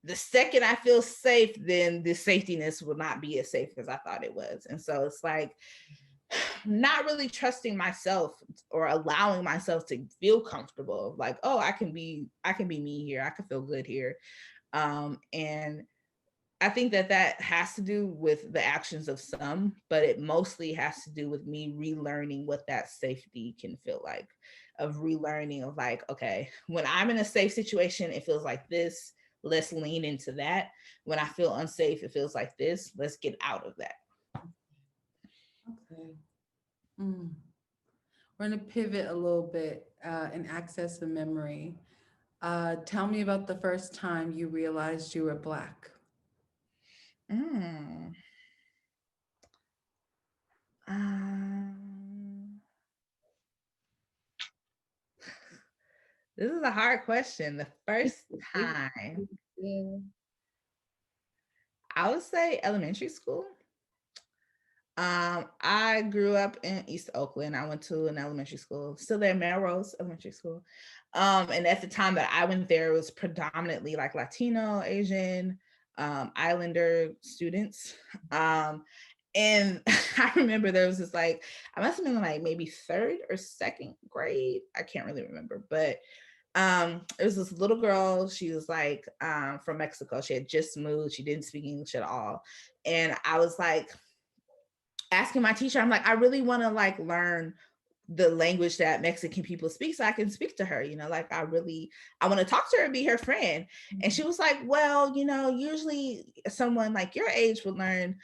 S2: the second I feel safe, then the safetiness will not be as safe as I thought it was. And so it's like not really trusting myself or allowing myself to feel comfortable, like, oh, I can be me here, I can feel good here. And I think that that has to do with the actions of some, but it mostly has to do with me relearning what that safety can feel like, of relearning of like, okay, when I'm in a safe situation it feels like this, let's lean into that. When I feel unsafe it feels like this, let's get out of that.
S1: Okay. Mm. We're going to pivot a little bit and access the memory. Tell me about the first time you realized you were Black.
S2: Mm. Um, this is a hard question. The first time,
S1: Yeah.
S2: I would say elementary school. I grew up in East Oakland. I went to an elementary school, still there, Melrose Elementary School. And at the time that I went there, it was predominantly like Latino, Asian, Islander students. And I remember there was this like, I must have been like maybe third or second grade. I can't really remember, but it was this little girl. She was like from Mexico. She had just moved. She didn't speak English at all. And I was like, asking my teacher, I'm like, I really want to like learn the language that Mexican people speak so I can speak to her, like I want to talk to her and be her friend. And she was like, well, usually someone like your age would learn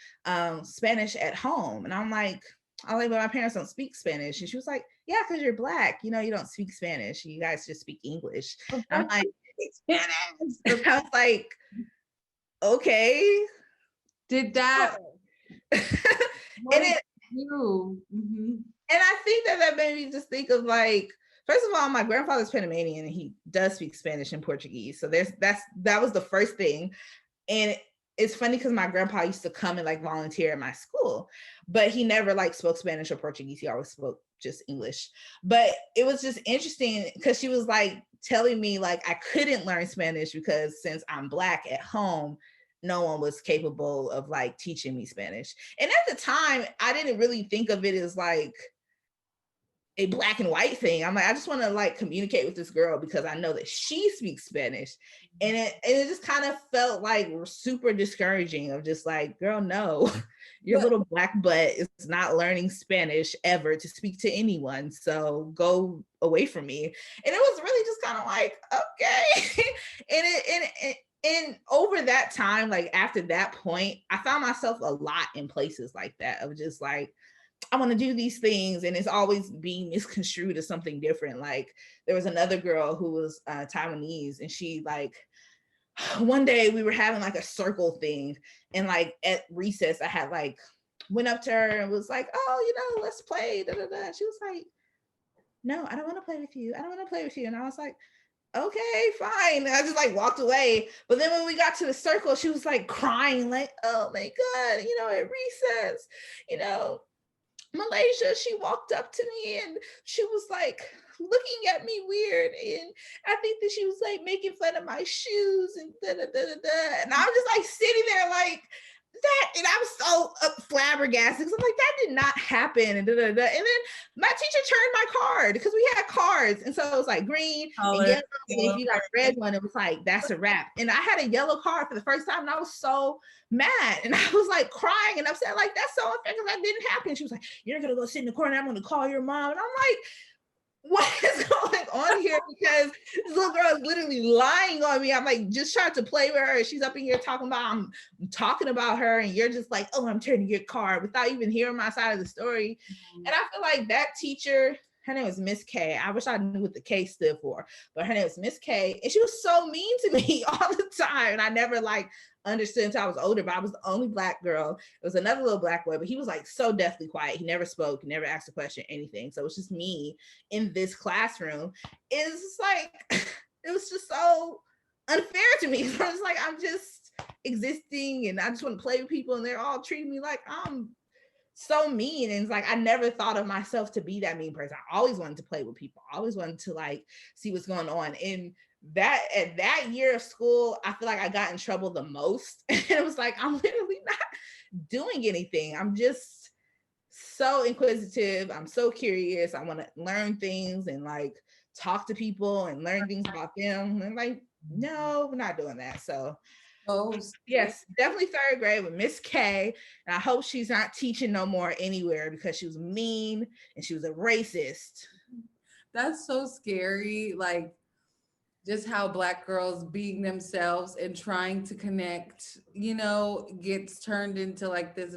S2: Spanish at home. And but my parents don't speak Spanish. And she was like, yeah, because you're Black, you don't speak Spanish. You guys just speak English.
S1: Of
S2: And I'm
S1: course,
S2: like,
S1: Spanish.
S2: I was like, okay.
S1: Did that
S2: and
S1: what did
S2: it
S1: you do? Mm-hmm.
S2: And I think that that made me just think of like, first of all, my grandfather's Panamanian and he does speak Spanish and Portuguese. So that was the first thing. And it's funny because my grandpa used to come and like volunteer at my school, but he never like spoke Spanish or Portuguese. He always spoke just English. But it was just interesting because she was like telling me like I couldn't learn Spanish because since I'm Black at home, no one was capable of like teaching me Spanish. And at the time, I didn't really think of it as like a black and white thing. I'm like, I just want to like communicate with this girl because I know that she speaks Spanish. And it just kind of felt like super discouraging of just like, girl, no, your little black butt is not learning Spanish ever to speak to anyone. So go away from me. And it was really just kind of like, okay. and over that time, like after that point, I found myself a lot in places like that of just like, I want to do these things, and it's always being misconstrued as something different. Like there was another girl who was Taiwanese, and she like one day we were having like a circle thing, and like at recess I had like went up to her and was like, oh, you know, let's play. Da, da, da. She was like, no, I don't want to play with you. I don't want to play with you. And I was like, okay, fine. And I just like walked away. But then when we got to the circle, she was like crying, like, oh my God, you know, at recess, you know, Malaysia, she walked up to me and she was like looking at me weird. And I think that she was like making fun of my shoes and da da da da da. And I was just like sitting there like that. And I was so flabbergasted. I'm like, that did not happen. And da da da. And then my teacher turned my card because we had cards. And so it was like green and yellow. And if you got a red one, it was like, that's a wrap. And I had a yellow card for the first time. And I was so mad, and I was like crying and upset, like that's so unfair because that didn't happen. She was like, you're gonna go sit in the corner, I'm gonna call your mom. And I'm like, what is going on here? Because this little girl is literally lying on me. I'm like just trying to play with her, and she's up in here talking about I'm talking about her, and you're just like, oh, I'm turning your card without even hearing my side of the story. And I feel like that teacher, her name was Miss K. I wish I knew what the K stood for, but her name was Miss K. And she was so mean to me all the time. And I never like understood until I was older, but I was the only black girl. It was another little black boy, but he was like so deathly quiet. He never spoke, he never asked a question, anything. So it was just me in this classroom. It's just like, it was just so unfair to me. So I was like, I'm just existing and I just want to play with people and they're all treating me like I'm so mean. And it's like I never thought of myself to be that mean person. I always wanted to play with people. I always wanted to like see what's going on. And that at that year of school, I feel like I got in trouble the most. And it was like, I'm literally not doing anything. I'm just so inquisitive. I'm so curious. I want to learn things and like talk to people and learn things about them. And like, no, we're not doing that. So yes, definitely third grade with Miss K. And I hope she's not teaching no more anywhere because she was mean and she was a racist.
S1: That's so scary. Like just how Black girls being themselves and trying to connect, you know, gets turned into like this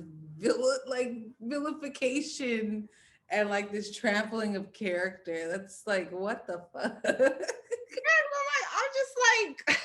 S1: vilification and like this trampling of character. That's like, what the fuck?
S2: I'm just like,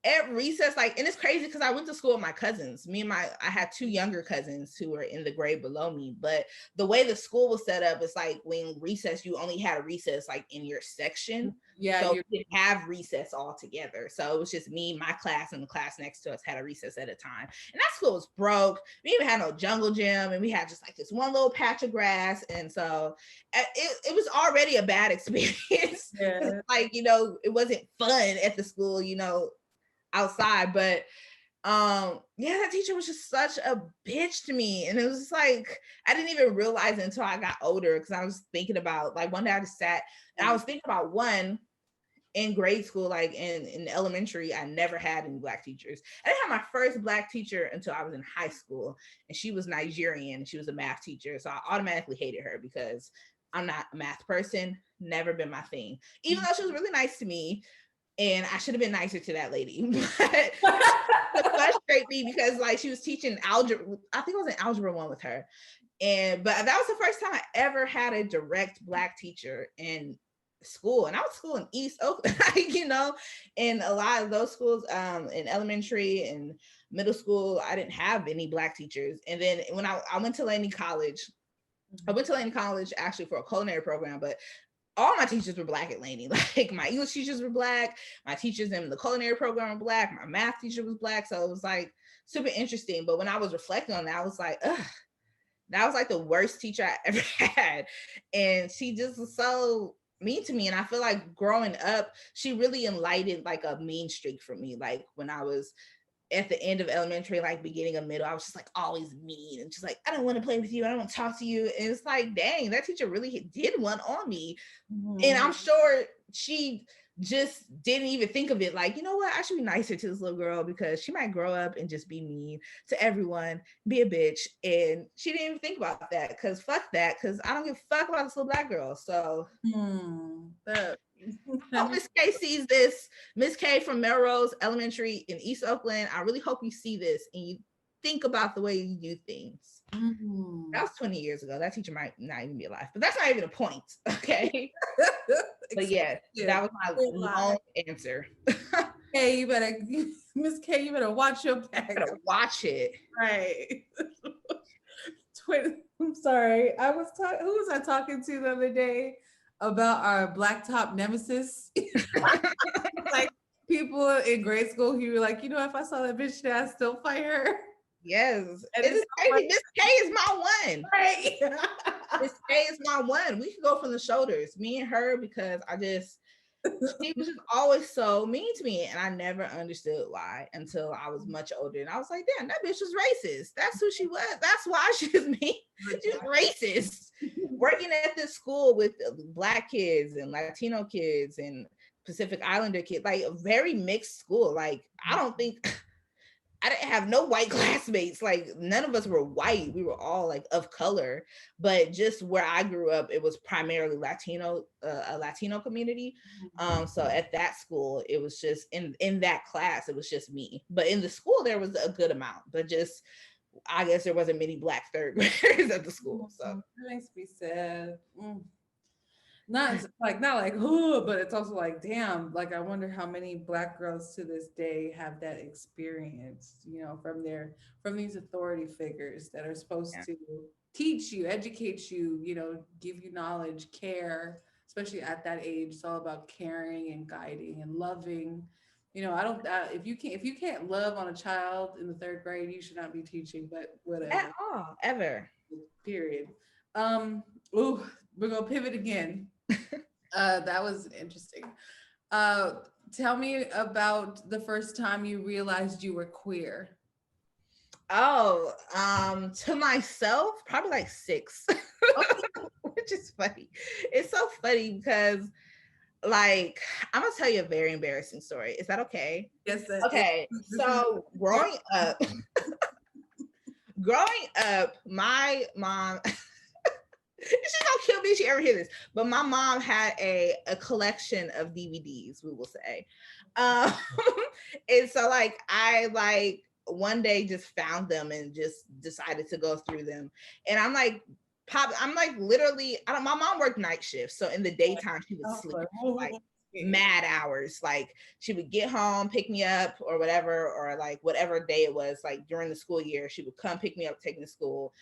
S2: at recess, like, and it's crazy because I went to school with my cousins. I had two younger cousins who were in the grade below me, but the way the school was set up is like when recess, you only had a recess like in your section.
S1: Yeah,
S2: so we didn't have recess all together. So it was just me, my class, and the class next to us had a recess at a time. And that school was broke. We even had no jungle gym, and we had just like this one little patch of grass. And so it was already a bad experience.
S1: Yeah.
S2: Like, you know, it wasn't fun at the school, you know, outside. But yeah, that teacher was just such a bitch to me. And it was just like, I didn't even realize it until I got older because I was thinking about, like, one day I just sat and I was thinking about one in grade school, like in elementary, I never had any Black teachers. I didn't have my first Black teacher until I was in high school, and she was Nigerian. She was a math teacher. So I automatically hated her because I'm not a math person, never been my thing, even though she was really nice to me. And I should have been nicer to that lady. But it frustrated me because like she was teaching algebra. I think it was an algebra one with her. But that was the first time I ever had a direct Black teacher in school. And I was school in East Oakland, you know, and a lot of those schools in elementary and middle school, I didn't have any Black teachers. And then when I went to Laney College, I went to Laney College actually for a culinary program, but all my teachers were Black at Laney. Like my English teachers were Black, my teachers in the culinary program were Black, my math teacher was Black. So it was like super interesting. But when I was reflecting on that, I was like, ugh, that was like the worst teacher I ever had. And she just was so mean to me. And I feel like growing up, she really enlightened like a mean streak for me. Like when I was at the end of elementary, like beginning of middle, I was just like always mean and just like, I don't want to play with you. I don't want to talk to you. And it's like, dang, that teacher really did one on me. And I'm sure she just didn't even think of it like, you know what, I should be nicer to this little girl because she might grow up and just be mean to everyone, be a bitch. And she didn't even think about that because fuck that, because I don't give a fuck about this little Black girl. So hope Miss K sees this. Miss K from Melrose Elementary in East Oakland, I really hope you see this and you think about the way you do things. That was 20 years ago. That teacher might not even be alive, but that's not even a point. Okay. But yeah, that was my long answer.
S1: Hey, you better, Miss K, you better watch your back.
S2: Better watch it.
S1: Right. I'm sorry. Who was I talking to the other day about our blacktop nemesis? Like people in grade school, he were like, you know, if I saw that bitch today, I'd still fight her.
S2: Yes. And it's crazy. Miss K is my one.
S1: Right.
S2: Miss K is my one. We could go from the shoulders, me and her, because she was just always so mean to me. And I never understood why until I was much older. And I was like, damn, that bitch was racist. That's who she was. That's why she was mean. She's racist. Working at this school with Black kids and Latino kids and Pacific Islander kids, like a very mixed school. Like, I didn't have no white classmates. Like, none of us were white. We were all like of color. But just where I grew up, it was primarily Latino, a Latino community. So at that school, it was just in that class, it was just me. But in the school, there was a good amount. But just, I guess there wasn't many Black third graders at the school. So
S1: that makes me sad. Not like who, but it's also like, damn, like I wonder how many Black girls to this day have that experience, you know, from these authority figures that are supposed to teach you, educate you, you know, give you knowledge, care, especially at that age. It's all about caring and guiding and loving. You know, I don't if you can't love on a child in the third grade, you should not be teaching, but whatever.
S2: at all, ever.
S1: Period. We're gonna pivot again. That was interesting. Tell me about the first time you realized you were queer.
S2: Oh, to myself, probably like 6, which is funny. It's so funny because, like, I'm gonna tell you a very embarrassing story. Is that okay?
S1: Yes.
S2: Okay. So growing up, my mom. She's gonna kill me if she ever hear this. But my mom had a collection of DVDs, we will say. And so like I one day just found them and just decided to go through them. And I'm like literally, my mom worked night shifts. So in the daytime she would sleep like mad hours. Like she would get home, pick me up or whatever, or like whatever day it was, like during the school year, she would come pick me up, take me to school,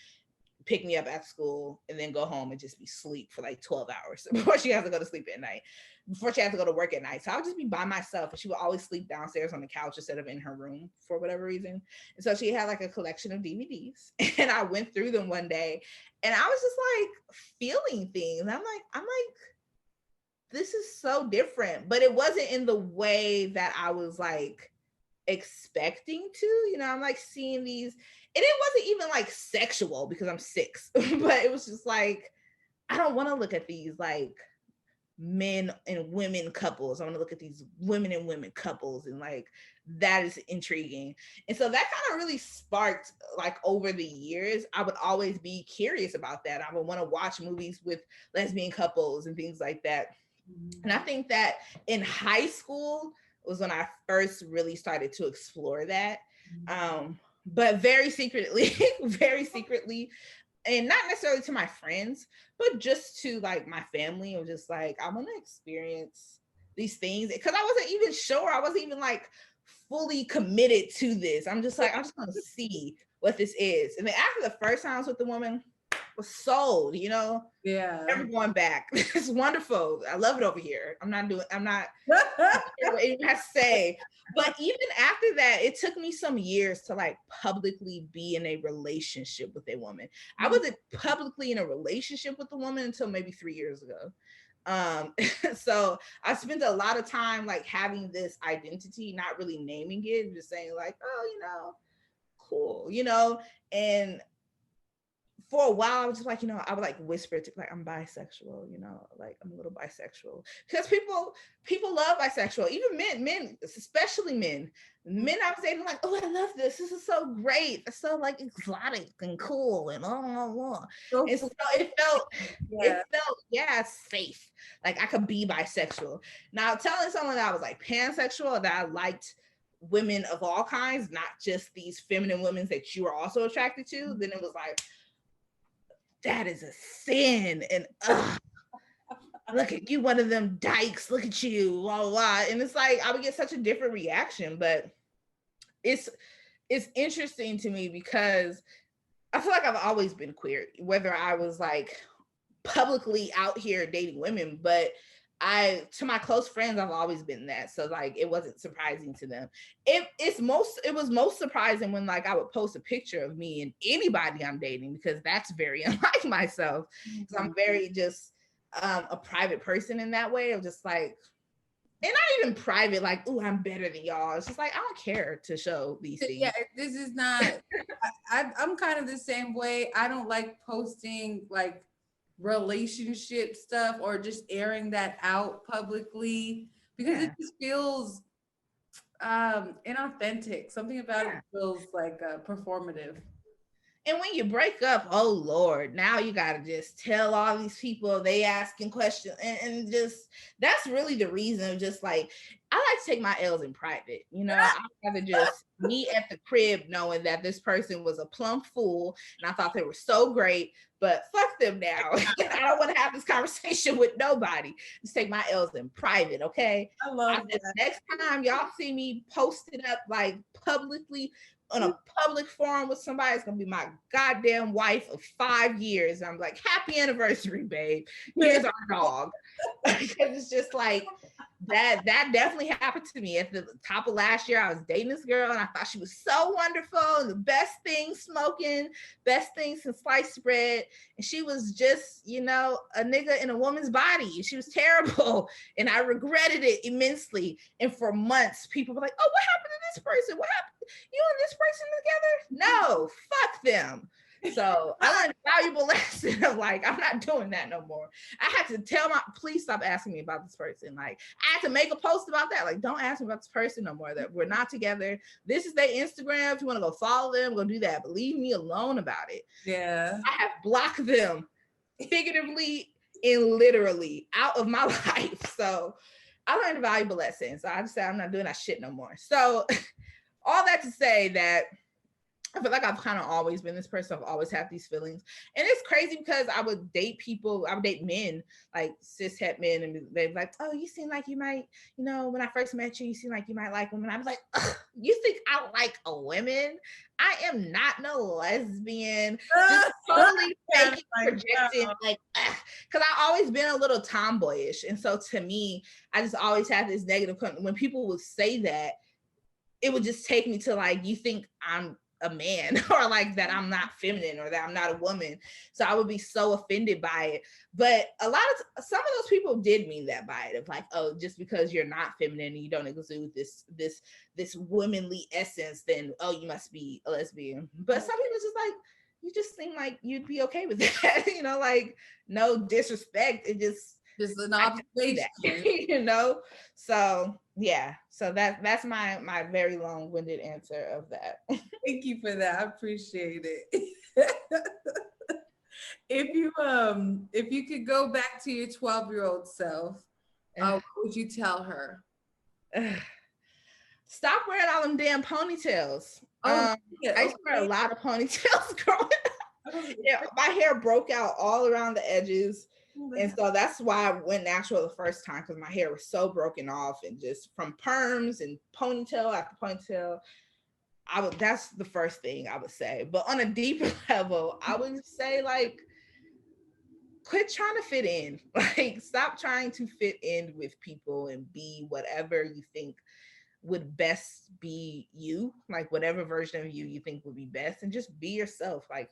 S2: pick me up at school, and then go home and just be sleep for like 12 hours before she has to go to sleep at night, before she has to go to work at night. So I would just be by myself, and she would always sleep downstairs on the couch instead of in her room for whatever reason. And so she had like a collection of DVDs, and I went through them one day, and I was just like feeling things. I'm like, this is so different, but it wasn't in the way that I was like expecting to, you know. I'm like seeing these, and it wasn't even like sexual because I'm 6, but it was just like, I don't want to look at these like men and women couples. I want to look at these women and women couples, and like that is intriguing. And so that kind of really sparked, like over the years, I would always be curious about that. I would want to watch movies with lesbian couples and things like that. And I think that in high school was when I first really started to explore that. But very secretly, and not necessarily to my friends, but just to like my family. It was just like, I want to experience these things, because I wasn't even sure. I wasn't even like fully committed to this. I'm just like, I'm just gonna see what this is. And then after the first time I was with the woman, was sold, you know. Never going back. It's wonderful. I love it over here. I'm not sure what you have to say. But even after that, it took me some years to like publicly be in a relationship with a woman. I wasn't publicly in a relationship with a woman until maybe 3 years ago. So I spent a lot of time like having this identity, not really naming it, just saying like, oh, cool, and for a while I was just like, I would like whisper to like, I'm bisexual, like I'm a little bisexual, because people love bisexual, even men, especially men I was dating like, oh, I love this is so great, it's so like exotic and cool and and so it felt yeah, safe, like I could be bisexual. Now telling someone that I was like pansexual, that I liked women of all kinds, not just these feminine women that you were also attracted to, then it was like, that is a sin, and look at you, one of them dykes, look at you, blah, blah, blah. And it's like I would get such a different reaction. But it's interesting to me because I feel like I've always been queer, whether I was like publicly out here dating women, but to my close friends, I've always been that. So like it wasn't surprising to them. It was most surprising when like I would post a picture of me and anybody I'm dating, because that's very unlike myself. So I'm very just a private person in that way, of just like, and not even private, like, oh, I'm better than y'all. It's just like, I don't care to show these things.
S1: Yeah, this is not, I'm kind of the same way. I don't like posting like relationship stuff or just airing that out publicly, because it just feels inauthentic. Something about it feels like performative.
S2: And when you break up, oh Lord, now you gotta just tell all these people, they asking questions, and just, that's really the reason of just like, I like to take my L's in private. I'd rather just meet at the crib knowing that this person was a plumb fool and I thought they were so great, but fuck them now. I don't want to have this conversation with nobody. Just take my L's in private, okay?
S1: I love that.
S2: Next time y'all see me posted up like publicly on a public forum with somebody, it's gonna be my goddamn wife of 5 years. I'm like, happy anniversary, babe. Here's our dog. Because it's just like that definitely happened to me at the top of last year. I was dating this girl and I thought she was so wonderful and the best thing smoking, best thing since sliced bread, and she was just, a nigga in a woman's body. She was terrible and I regretted it immensely. And for months people were like, oh, what happened to this person? What happened? You and this person together? No, fuck them. So I learned a valuable lesson of like, I'm not doing that no more. I had to tell please stop asking me about this person. Like I had to make a post about that. Like, don't ask me about this person no more, that we're not together. This is their Instagram. If you want to go follow them, go do that. But leave me alone about it.
S1: Yeah.
S2: I have blocked them figuratively and literally out of my life. So I learned a valuable lesson. So I just said, I'm not doing that shit no more. So all that to say that I feel like I've kind of always been this person. I've always had these feelings. And it's crazy because I would date men, like cis het men, and they're like, oh, you seem like you might, when I first met you, you seem like you might like women. I was like, you think I like a women? I am not no lesbian. Just totally faking, projecting, like, because I've always been a little tomboyish. And so to me, I just always had this negative, when people would say that, it would just take me to like, you think I'm a man, or like that I'm not feminine, or that I'm not a woman. So I would be so offended by it. But some of those people did mean that by it, of like, oh, just because you're not feminine and you don't exude this womanly essence, then oh, you must be a lesbian. But some people just like, you just seem like you'd be okay with that. Like, no disrespect, it just
S1: an observation.
S2: So yeah, so that's my very long-winded answer of that.
S1: Thank you for that. I appreciate it. If you could go back to your 12-year-old self, what would you tell her?
S2: Stop wearing all them damn ponytails.
S1: I
S2: used to wear a lot of ponytails growing up. Yeah, my hair broke out all around the edges. And so that's why I went natural the first time, because my hair was so broken off, and just from perms and ponytail after ponytail. That's the first thing I would say. But on a deeper level, I would say, like, quit trying to fit in. Like, stop trying to fit in with people and be whatever you think would best be you, like whatever version of you think would be best, and just be yourself, like,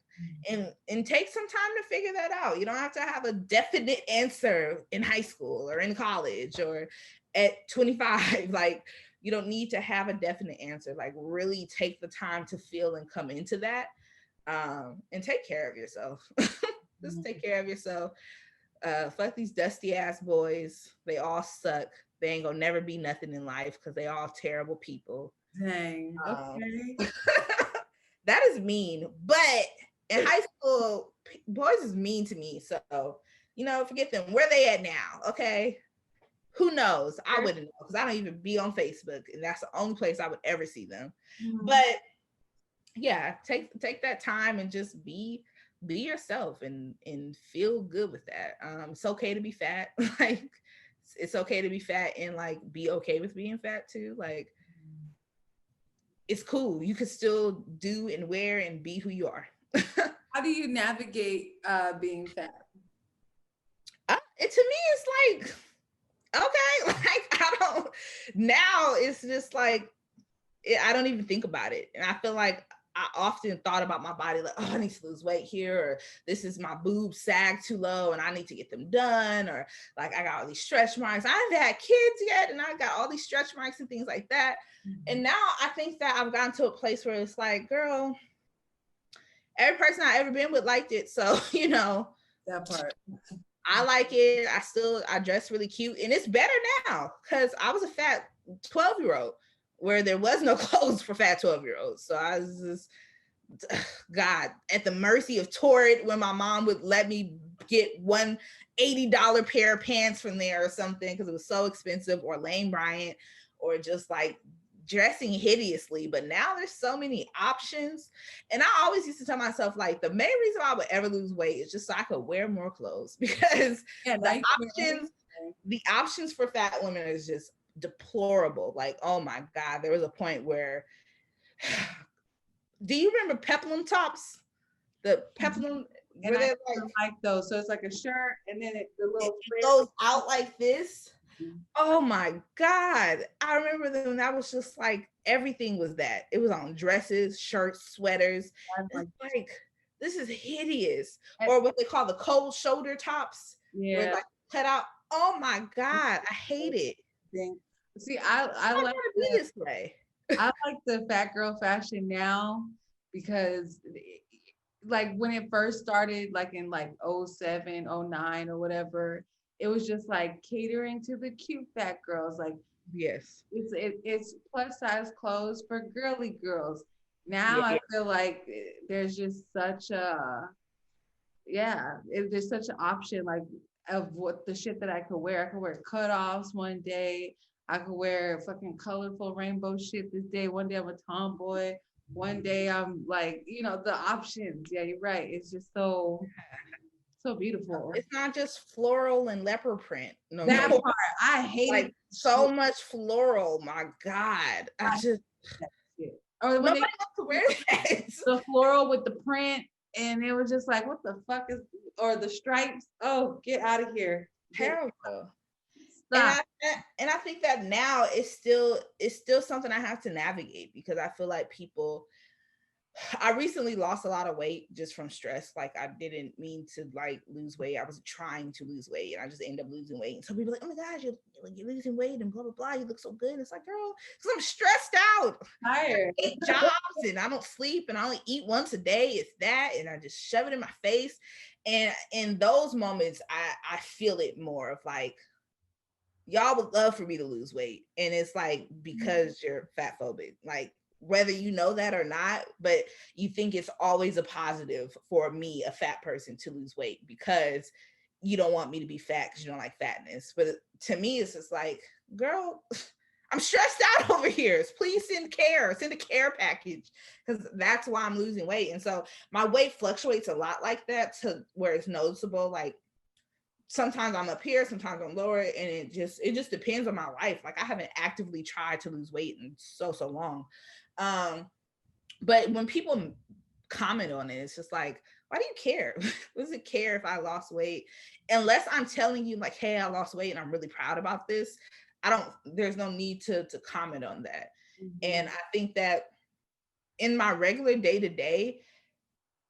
S2: and take some time to figure that out. You don't have to have a definite answer in high school or in college or at 25. Like, you don't need to have a definite answer. Like, really take the time to feel and come into that, and take care of yourself. Just take care of yourself. Fuck these dusty ass boys. They all suck. They ain't gonna never be nothing in life because they all terrible people.
S1: Dang. Okay.
S2: That is mean. But in high school, boys is mean to me. So, forget them. Where they at now? Okay. Who knows? I wouldn't know because I don't even be on Facebook, and that's the only place I would ever see them. But yeah, take that time and just be yourself and feel good with that. It's okay to be fat. Like, it's okay to be fat and like be okay with being fat too. Like, it's cool. You can still do and wear and be who you are.
S1: How do you navigate being fat?
S2: To me, it's like, okay, like now it's just like, I don't even think about it. And I feel like I often thought about my body like, oh, I need to lose weight here, or this is my boobs sag too low and I need to get them done, or like I got all these stretch marks. I haven't had kids yet and I got all these stretch marks and things like that. And now I think that I've gotten to a place where it's like, girl, every person I ever been with liked it. So,
S1: That part.
S2: I like it. I dress really cute, and it's better now because I was a fat 12-year-old where there was no clothes for fat 12-year-olds. So I was just, God, at the mercy of Torrid when my mom would let me get one $80 pair of pants from there or something because it was so expensive, or Lane Bryant, or just like dressing hideously. But now there's so many options. And I always used to tell myself, like, the main reason I would ever lose weight is just so I could wear more clothes, because the options for fat women is just deplorable. Like, oh my God, there was a point where do you remember peplum tops? The peplum,
S1: and I like those. So it's like a shirt and then the little
S2: it goes out like this. Oh my God, I remember them. That was just like, everything was that. It was on dresses, shirts, sweaters. It's like, this is hideous. Or what they call the cold shoulder tops, where like cut out. Oh my God, I hate it.
S1: See, I like
S2: this way.
S1: I like the fat girl fashion now, because like when it first started, like in like 07, 09 or whatever, it was just like catering to the cute fat girls. Like,
S2: yes,
S1: it's plus size clothes for girly girls. Now I feel like there's just such a there's such an option, like, of what the shit that I could wear. I could wear cutoffs one day. I could wear fucking colorful rainbow shit this day. One day I'm a tomboy. One day I'm like, the options. Yeah, you're right. It's just so beautiful.
S2: It's not just floral and leopard print. No,
S1: that part, I hate
S2: like
S1: it.
S2: So much floral. My God, I just.
S1: Or when
S2: nobody wants to wear that.
S1: The floral with the print, and it was just like, what the fuck is, or the stripes? Oh, get out of here.
S2: Terrible. And I think that now it's still something I have to navigate, because I feel like I recently lost a lot of weight just from stress. Like, I didn't mean to like lose weight. I was trying to lose weight and I just ended up losing weight. And so people are like, oh my gosh, you're losing weight and blah, blah, blah. You look so good. And it's like, girl, because I'm stressed out.
S1: Tired.
S2: 8 jobs and I don't sleep and I only eat once a day. It's that. And I just shove it in my face. And in those moments, I feel it more of like, y'all would love for me to lose weight. And it's like, because you're fat phobic, like, whether you know that or not, but you think it's always a positive for me, a fat person, to lose weight, because you don't want me to be fat because you don't like fatness. But to me, it's just like, girl, I'm stressed out over here. Please send a care package, because that's why I'm losing weight. And so my weight fluctuates a lot like that, to where it's noticeable. Like, sometimes I'm up here, sometimes I'm lower, and it just depends on my life. Like, I haven't actively tried to lose weight in so long. But when people comment on it, it's just like, why do you care? What does it care if I lost weight? Unless I'm telling you like, hey, I lost weight and I'm really proud about this, there's no need to comment on that. And
S1: Mhm.
S2: I think that in my regular day to day,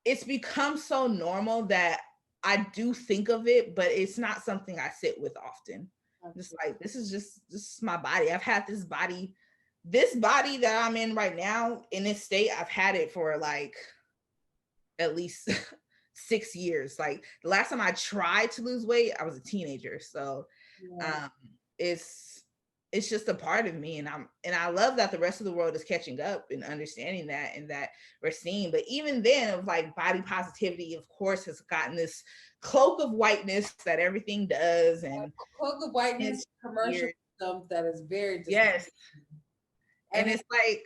S2: it's become so normal that I do think of it, but it's not something I sit with often. Just
S1: Absolutely.
S2: like, this is my body. I've had this body that I'm in right now in this state. I've had it for like at least 6 years. Like the last time I tried to lose weight, I was a teenager. So
S1: Yeah.
S2: um it's just a part of me, and I love that the rest of the world is catching up and understanding that, and that we're seeing. But even then, of like body positivity, of course, has gotten this cloak of whiteness that everything does, and
S1: Cloak of whiteness
S2: it's
S1: commercial
S2: weird.
S1: stuff that is very disgusting.
S2: Yes. And
S1: And
S2: it's like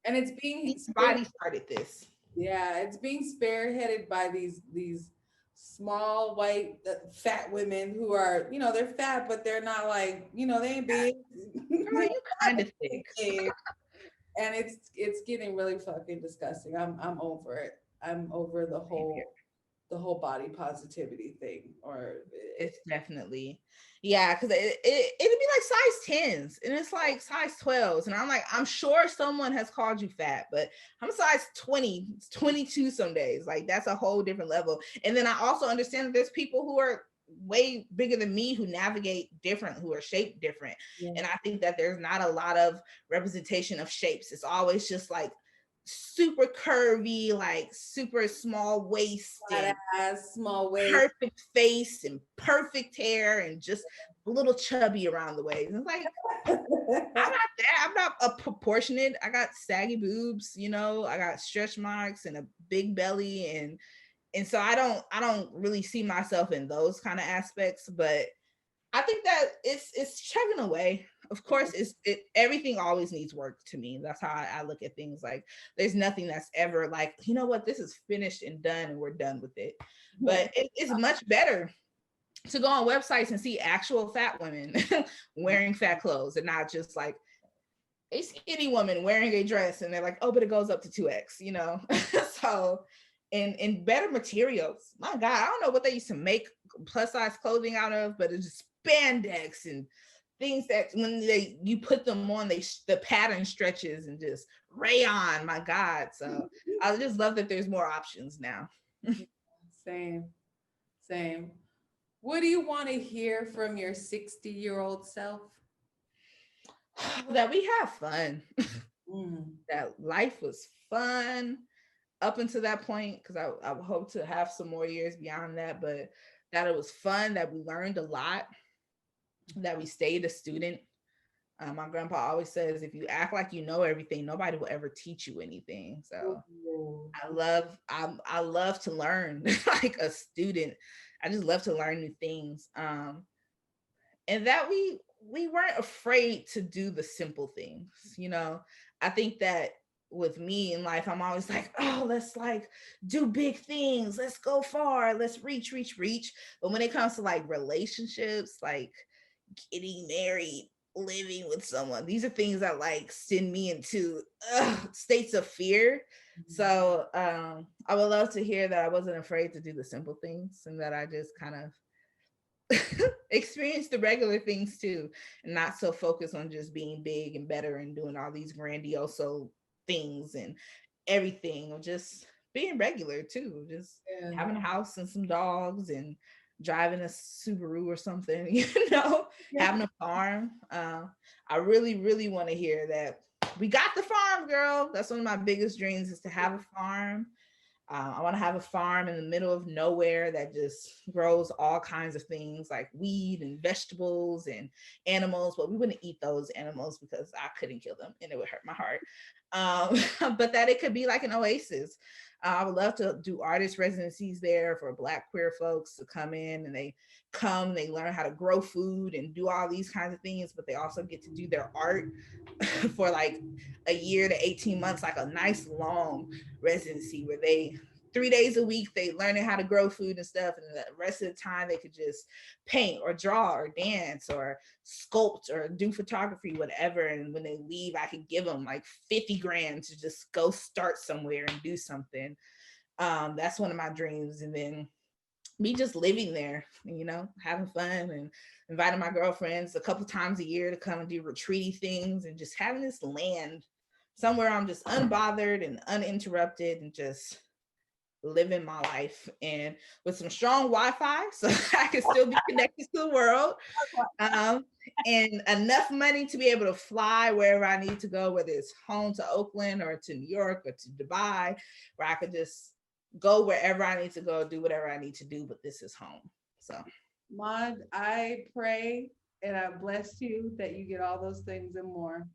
S1: it's being
S2: each body started this.
S1: yeah, it's being spearheaded by these small white fat women who are, they're fat, but they're not like, they ain't big.
S2: Girl, you kind of thick.
S1: Big. And it's getting really fucking disgusting. I'm over it. I'm over the whole body positivity thing. Or
S2: It's definitely, yeah, because it'd be like size 10s and it's like size 12s. And I'm like, I'm sure someone has called you fat, but I'm size 20, 22 some days. Like, that's a whole different level. And then I also understand that there's people who are way bigger than me who navigate different, who are shaped different.
S1: yeah,
S2: And I think that there's not a lot of representation of shapes. It's always just like super curvy, like super small waist
S1: flat
S2: and
S1: ass, small waist.
S2: perfect face and perfect hair and just a little chubby around the waist. And it's like, I'm not that. I'm not a proportionate. I got saggy boobs, I got stretch marks and a big belly, and so I don't really see myself in those kind of aspects, but I think that it's chugging away. Of course, everything always needs work to me. That's how I look at things. Like, there's nothing that's ever like, you know what, this is finished and done and we're done with it. But it's much better to go on websites and see actual fat women wearing fat clothes and not just like a skinny woman wearing a dress and they're like, oh, but it goes up to 2x. So, and better materials. My God, I don't know what they used to make plus size clothing out of, but it's just spandex and things that when you put them on, the pattern stretches and just rayon. My God. So I just love that there's more options now.
S1: Same, same. What do you want to hear from your 60-year-old self?
S2: That we have fun.
S1: Mm.
S2: That life was fun up until that point, because I would hope to have some more years beyond that, but that it was fun, that we learned a lot, that we stayed a student. My grandpa always says, if you act like you know everything, nobody will ever teach you anything. So
S1: Ooh.
S2: I love to learn like a student. I just love to learn new things. And that we weren't afraid to do the simple things. I think that with me in life, I'm always like, oh, let's like do big things, let's go far, let's reach. But when it comes to like relationships, like getting married, living with someone, these are things that like send me into states of fear. So I would love to hear that I wasn't afraid to do the simple things, and that I just kind of experience the regular things too, and not so focused on just being big and better and doing all these grandiose things and everything, of just being regular too, just
S1: Yeah.
S2: having a house and some dogs and driving a Subaru or something, having a farm. I really want to hear that we got the farm, girl. That's one of my biggest dreams, is to have a farm. I want to have a farm in the middle of nowhere that just grows all kinds of things like weed and vegetables and animals. But we wouldn't eat those animals because I couldn't kill them and it would hurt my heart. But that it could be like an oasis. I would love to do artist residencies there for Black queer folks to come in, and they learn how to grow food and do all these kinds of things, but they also get to do their art for like a year to 18 months, like a nice long residency where they 3 days a week they learning how to grow food and stuff, and the rest of the time they could just paint or draw or dance or sculpt or do photography, whatever. And when they leave, I could give them like 50 grand to just go start somewhere and do something. That's one of my dreams. And then me just living there, having fun and inviting my girlfriends a couple times a year to come and do retreaty things and just having this land somewhere I'm just unbothered and uninterrupted and just living my life and with some strong Wi-Fi so I can still be connected to the world, and enough money to be able to fly wherever I need to go, whether it's home to Oakland or to New York or to Dubai, where I could just go wherever I need to go, do whatever I need to do, but this is home. So
S1: Maud, I pray and I bless you that you get all those things and more.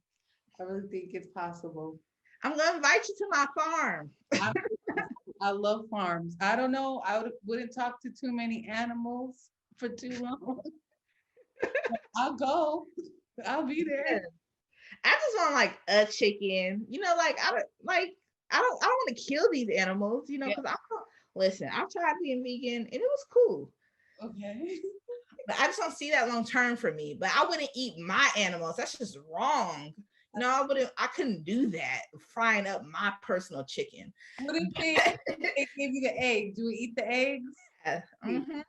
S1: I really think it's possible.
S2: I'm gonna invite you to my farm.
S1: I love farms. I don't know. Wouldn't talk to too many animals for too long. I'll go. I'll be there.
S2: I just want like a chicken. Like I don't want to kill these animals. Because listen. I've tried being vegan and it was cool.
S1: Okay.
S2: But I just don't see that long term for me. But I wouldn't eat my animals. That's just wrong. No, I couldn't do that. Frying up my personal chicken.
S1: What if they give you the eggs? Do we eat the eggs?
S2: Yeah. Mm-hmm.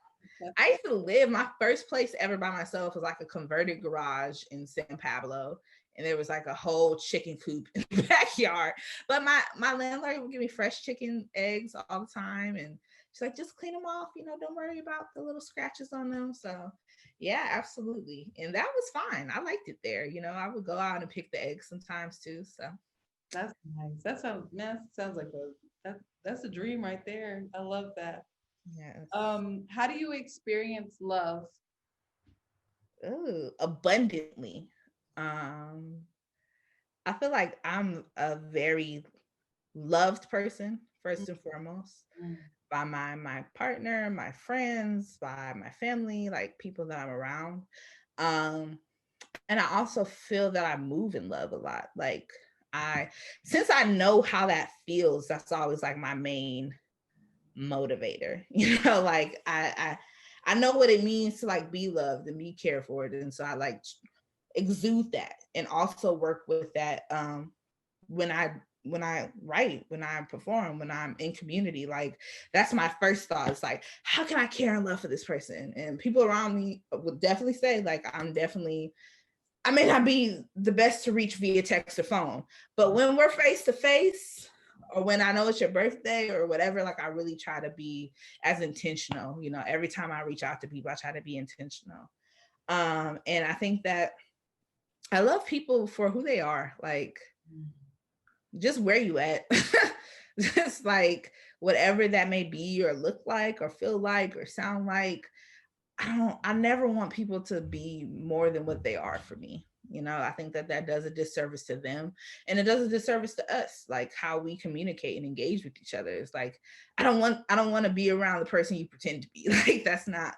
S2: I used to live, my first place ever by myself was like a converted garage in San Pablo. And there was like a whole chicken coop in the backyard. But my landlord would give me fresh chicken eggs all the time. And she's like, just clean them off. Don't worry about the little scratches on them. So yeah, absolutely. And that was fine. I liked it there. I would go out and pick the eggs sometimes too. So
S1: that's nice. That sounds like that's a dream right there. I love that.
S2: yes.
S1: How do you experience love?
S2: Ooh, abundantly. I feel like I'm a very loved person first and foremost, by my partner, my friends, by my family, like people that I'm around. And I also feel that I move in love a lot. Like since I know how that feels, that's always like my main motivator. Like I know what it means to like be loved and be cared for, and so I like exude that and also work with that when I write, when I perform, when I'm in community. Like that's my first thought. It's like, how can I care and love for this person? And people around me would definitely say like I may not be the best to reach via text or phone, but when we're face to face or when I know it's your birthday or whatever, like I really try to be as intentional. Every time I reach out to people, I try to be intentional. And I think that I love people for who they are, like just where you at. Just like whatever that may be or look like or feel like or sound like. I never want people to be more than what they are for me. I think that does a disservice to them, and it does a disservice to us, like how we communicate and engage with each other. It's like I don't want to be around the person you pretend to be. Like that's not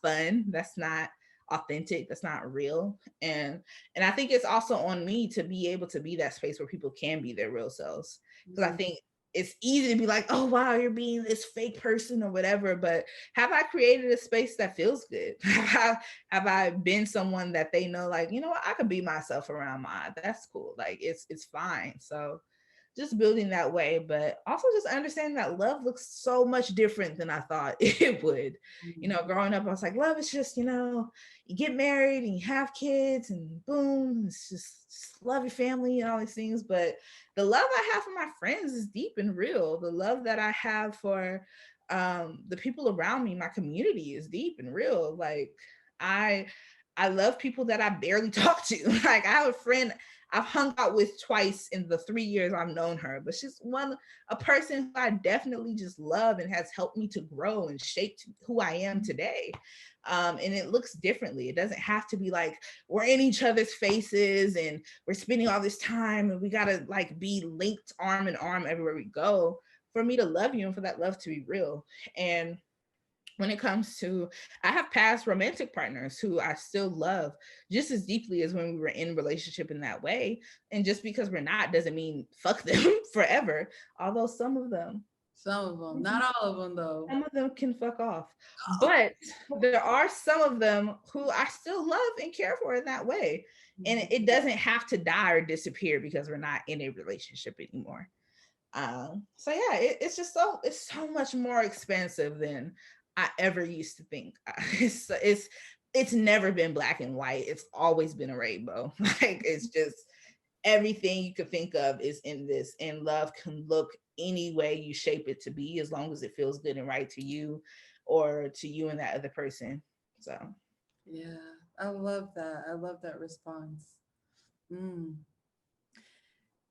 S2: fun. That's not authentic. That's not real. And I think it's also on me to be able to be that space where people can be their real selves, because I think it's easy to be like, oh wow, you're being this fake person or whatever, but have I created a space that feels good? Have I been someone that they know, like, what, I could be myself around that's cool, like it's fine. So just building that way, but also just understanding that love looks so much different than I thought it would. Growing up, I was like, love is just, you get married and you have kids and boom, it's just love your family and all these things. But the love I have for my friends is deep and real. The love that I have for the people around me, my community, is deep and real. Like I love people that I barely talk to. Like I have a friend I've hung out with twice in the 3 years I've known her, but she's a person who I definitely just love and has helped me to grow and shape who I am today. And it looks differently. It doesn't have to be like we're in each other's faces and we're spending all this time and we gotta like be linked arm in arm everywhere we go for me to love you and for that love to be real. And when it comes to, I have past romantic partners who I still love just as deeply as when we were in relationship in that way. And just because we're not doesn't mean fuck them forever. Although some of them,
S1: not all of them though.
S2: Some of them can fuck off. But there are some of them who I still love and care for in that way. And it doesn't have to die or disappear because we're not in a relationship anymore. So yeah, it's so much more expensive than I ever used to think. It's never been black and white. It's always been a rainbow. Like it's just everything you could think of is in this, and love can look any way you shape it to be, as long as it feels good and right to you, or to you and that other person. So
S1: Yeah, I love that. I love that response. Mm.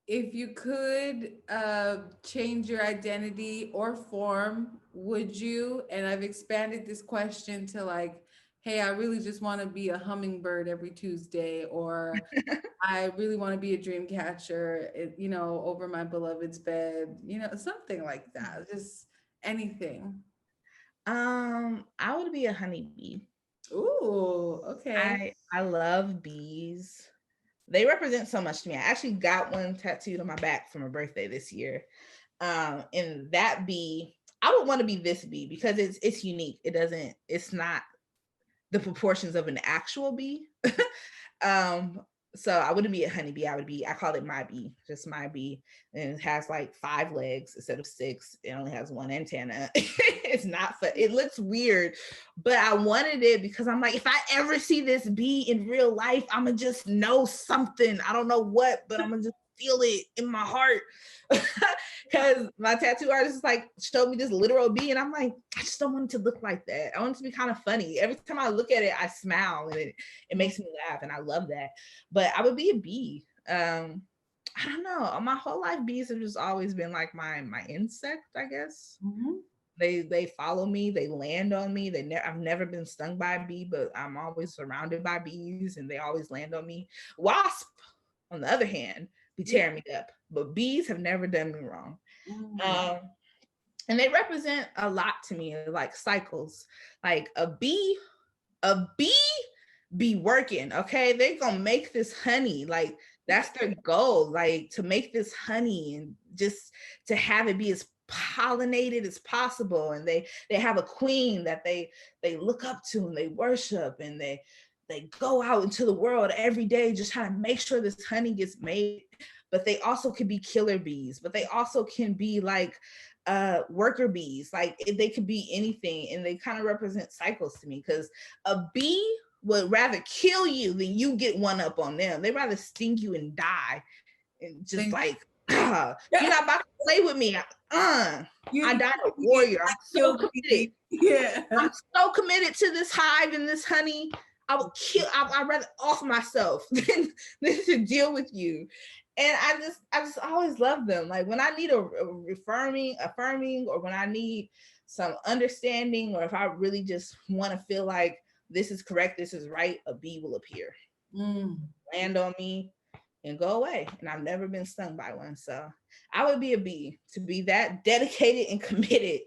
S1: If you could change your identity or form, would you? And I've expanded this question to like, hey, I really just want to be a hummingbird every Tuesday, or I really want to be a dream catcher, over my beloved's bed, something like that. Just anything.
S2: I would be a honeybee.
S1: Ooh, okay.
S2: I love bees. They represent so much to me. I actually got one tattooed on my back for my birthday this year. And that bee, I would want to be this bee because it's unique. It's not the proportions of an actual bee. um, so I wouldn't be a honeybee. I call it my bee, just my bee. And it has like 5 legs instead of 6. It only has 1 antenna. It's not, it looks weird, but I wanted it because I'm like, if I ever see this bee in real life, I'm gonna just know something. I don't know what, but I'm gonna just feel it in my heart. Because my tattoo artist like showed me this literal bee, and I'm like, I just don't want it to look like that. I want it to be kind of funny. Every time I look at it, I smile, and it makes me laugh, and I love that. But I would be a bee. I don't know. My whole life, bees have just always been like my insect, I guess.
S1: Mhm.
S2: They follow me, they land on me. I've never been stung by a bee, but I'm always surrounded by bees, and they always land on me. Wasp, on the other hand, be
S1: Yeah.
S2: tearing me up, but bees have never done me wrong.
S1: Mm.
S2: Um, and they represent a lot to me, like cycles. Like a bee be working, okay? They gonna make this honey. Like that's their goal, like to make this honey and just to have it be as pollinated as possible. And they have a queen that they look up to and they worship, and they go out into the world every day just trying to make sure this honey gets made. But they also can be killer bees, but they also can be like worker bees. Like they could be anything, and they kind of represent cycles to me, because a bee would rather kill you than you get one up on them. They rather sting you and die, and just like, you're not about to play with me. I died a warrior. I'm so committed.
S1: Yeah.
S2: I'm so committed to this hive and this honey. I'd rather off myself than to deal with you. And I just always love them. Like when I need a affirming, or when I need some understanding, or if I really just want to feel like this is correct, this is right, a bee will appear, land on me, and go away. And I've never been stung by one. So I would be a bee, to be that dedicated and committed,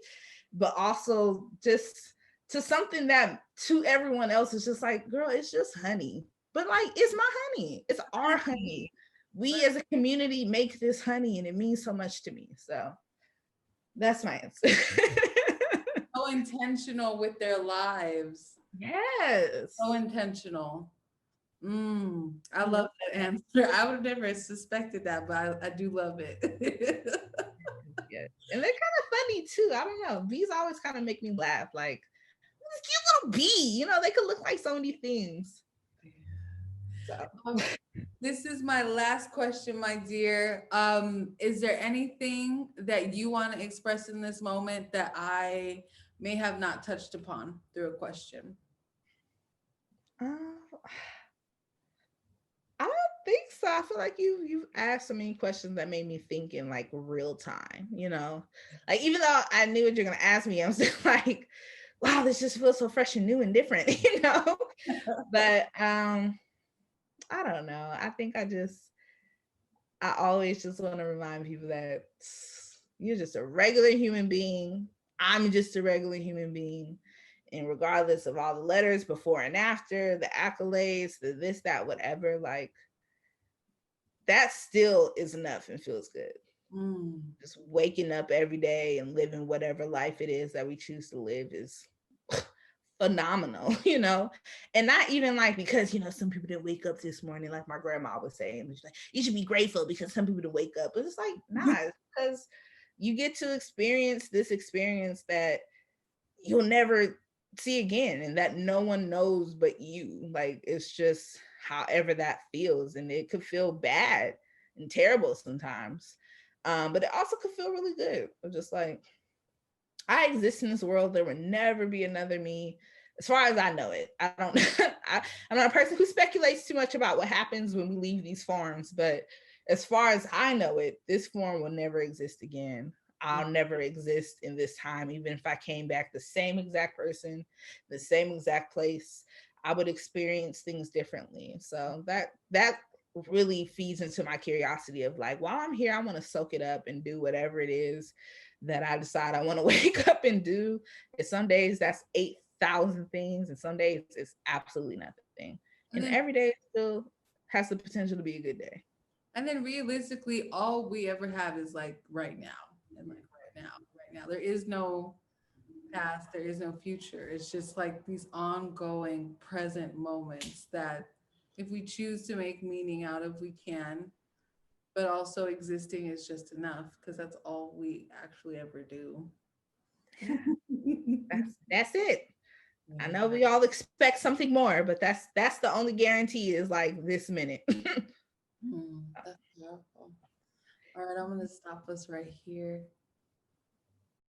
S2: but also just to something that to everyone else is just like, girl, it's just honey. But like, it's my honey. It's our honey. We as a community make this honey, and it means so much to me. So that's my answer.
S1: So intentional with their lives.
S2: Yes.
S1: So intentional. I love that answer. I would have never suspected that, but I do love it.
S2: Yeah. And they're kind of funny too. I don't know. Bees always kind of make me laugh. Like, this cute little bee, they could look like so many things. So
S1: This is my last question, my dear. Is there anything that you want to express in this moment that I may have not touched upon through a question?
S2: I don't think so. I feel like you've asked so many questions that made me think in like real time, Like even though I knew what you're gonna ask me, I'm still like, wow, this just feels so fresh and new and different, But I don't know. I think I always just want to remind people that you're just a regular human being. I'm just a regular human being. And regardless of all the letters before and after, the accolades, the this, that, whatever, like that still is enough and feels good. Just waking up every day and living whatever life it is that we choose to live is phenomenal, and not even like because some people didn't wake up this morning, like my grandma was saying, like, you should be grateful because some people didn't wake up. But it's like, nah, it's because you get to experience this experience that you'll never see again, and that no one knows but you. Like, it's just however that feels, and it could feel bad and terrible sometimes, but it also could feel really good. I'm just like, I exist in this world. There will never be another me, as far as I know it. I don't I'm not a person who speculates too much about what happens when we leave these forms, but as far as I know it, this form will never exist again. I'll never exist in this time. Even if I came back the same exact person, the same exact place, I would experience things differently. So that really feeds into my curiosity of like, while I'm here, I want to soak it up and do whatever it is that I decide I want to wake up and do. And some days that's 8,000 things, and some days it's absolutely nothing. And
S1: And then
S2: every day still has the potential to be a good day.
S1: and then realistically, all we ever have is like right now. And like right now. There is no past, there is no future. It's just like these ongoing present moments that if we choose to make meaning out of, we can. But also existing is just enough because that's all we actually ever do.
S2: Yeah, that's it. I know
S1: Yeah.
S2: we all expect something more, but that's the only guarantee is like this minute.
S1: That's powerful. All right, I'm gonna stop us right here.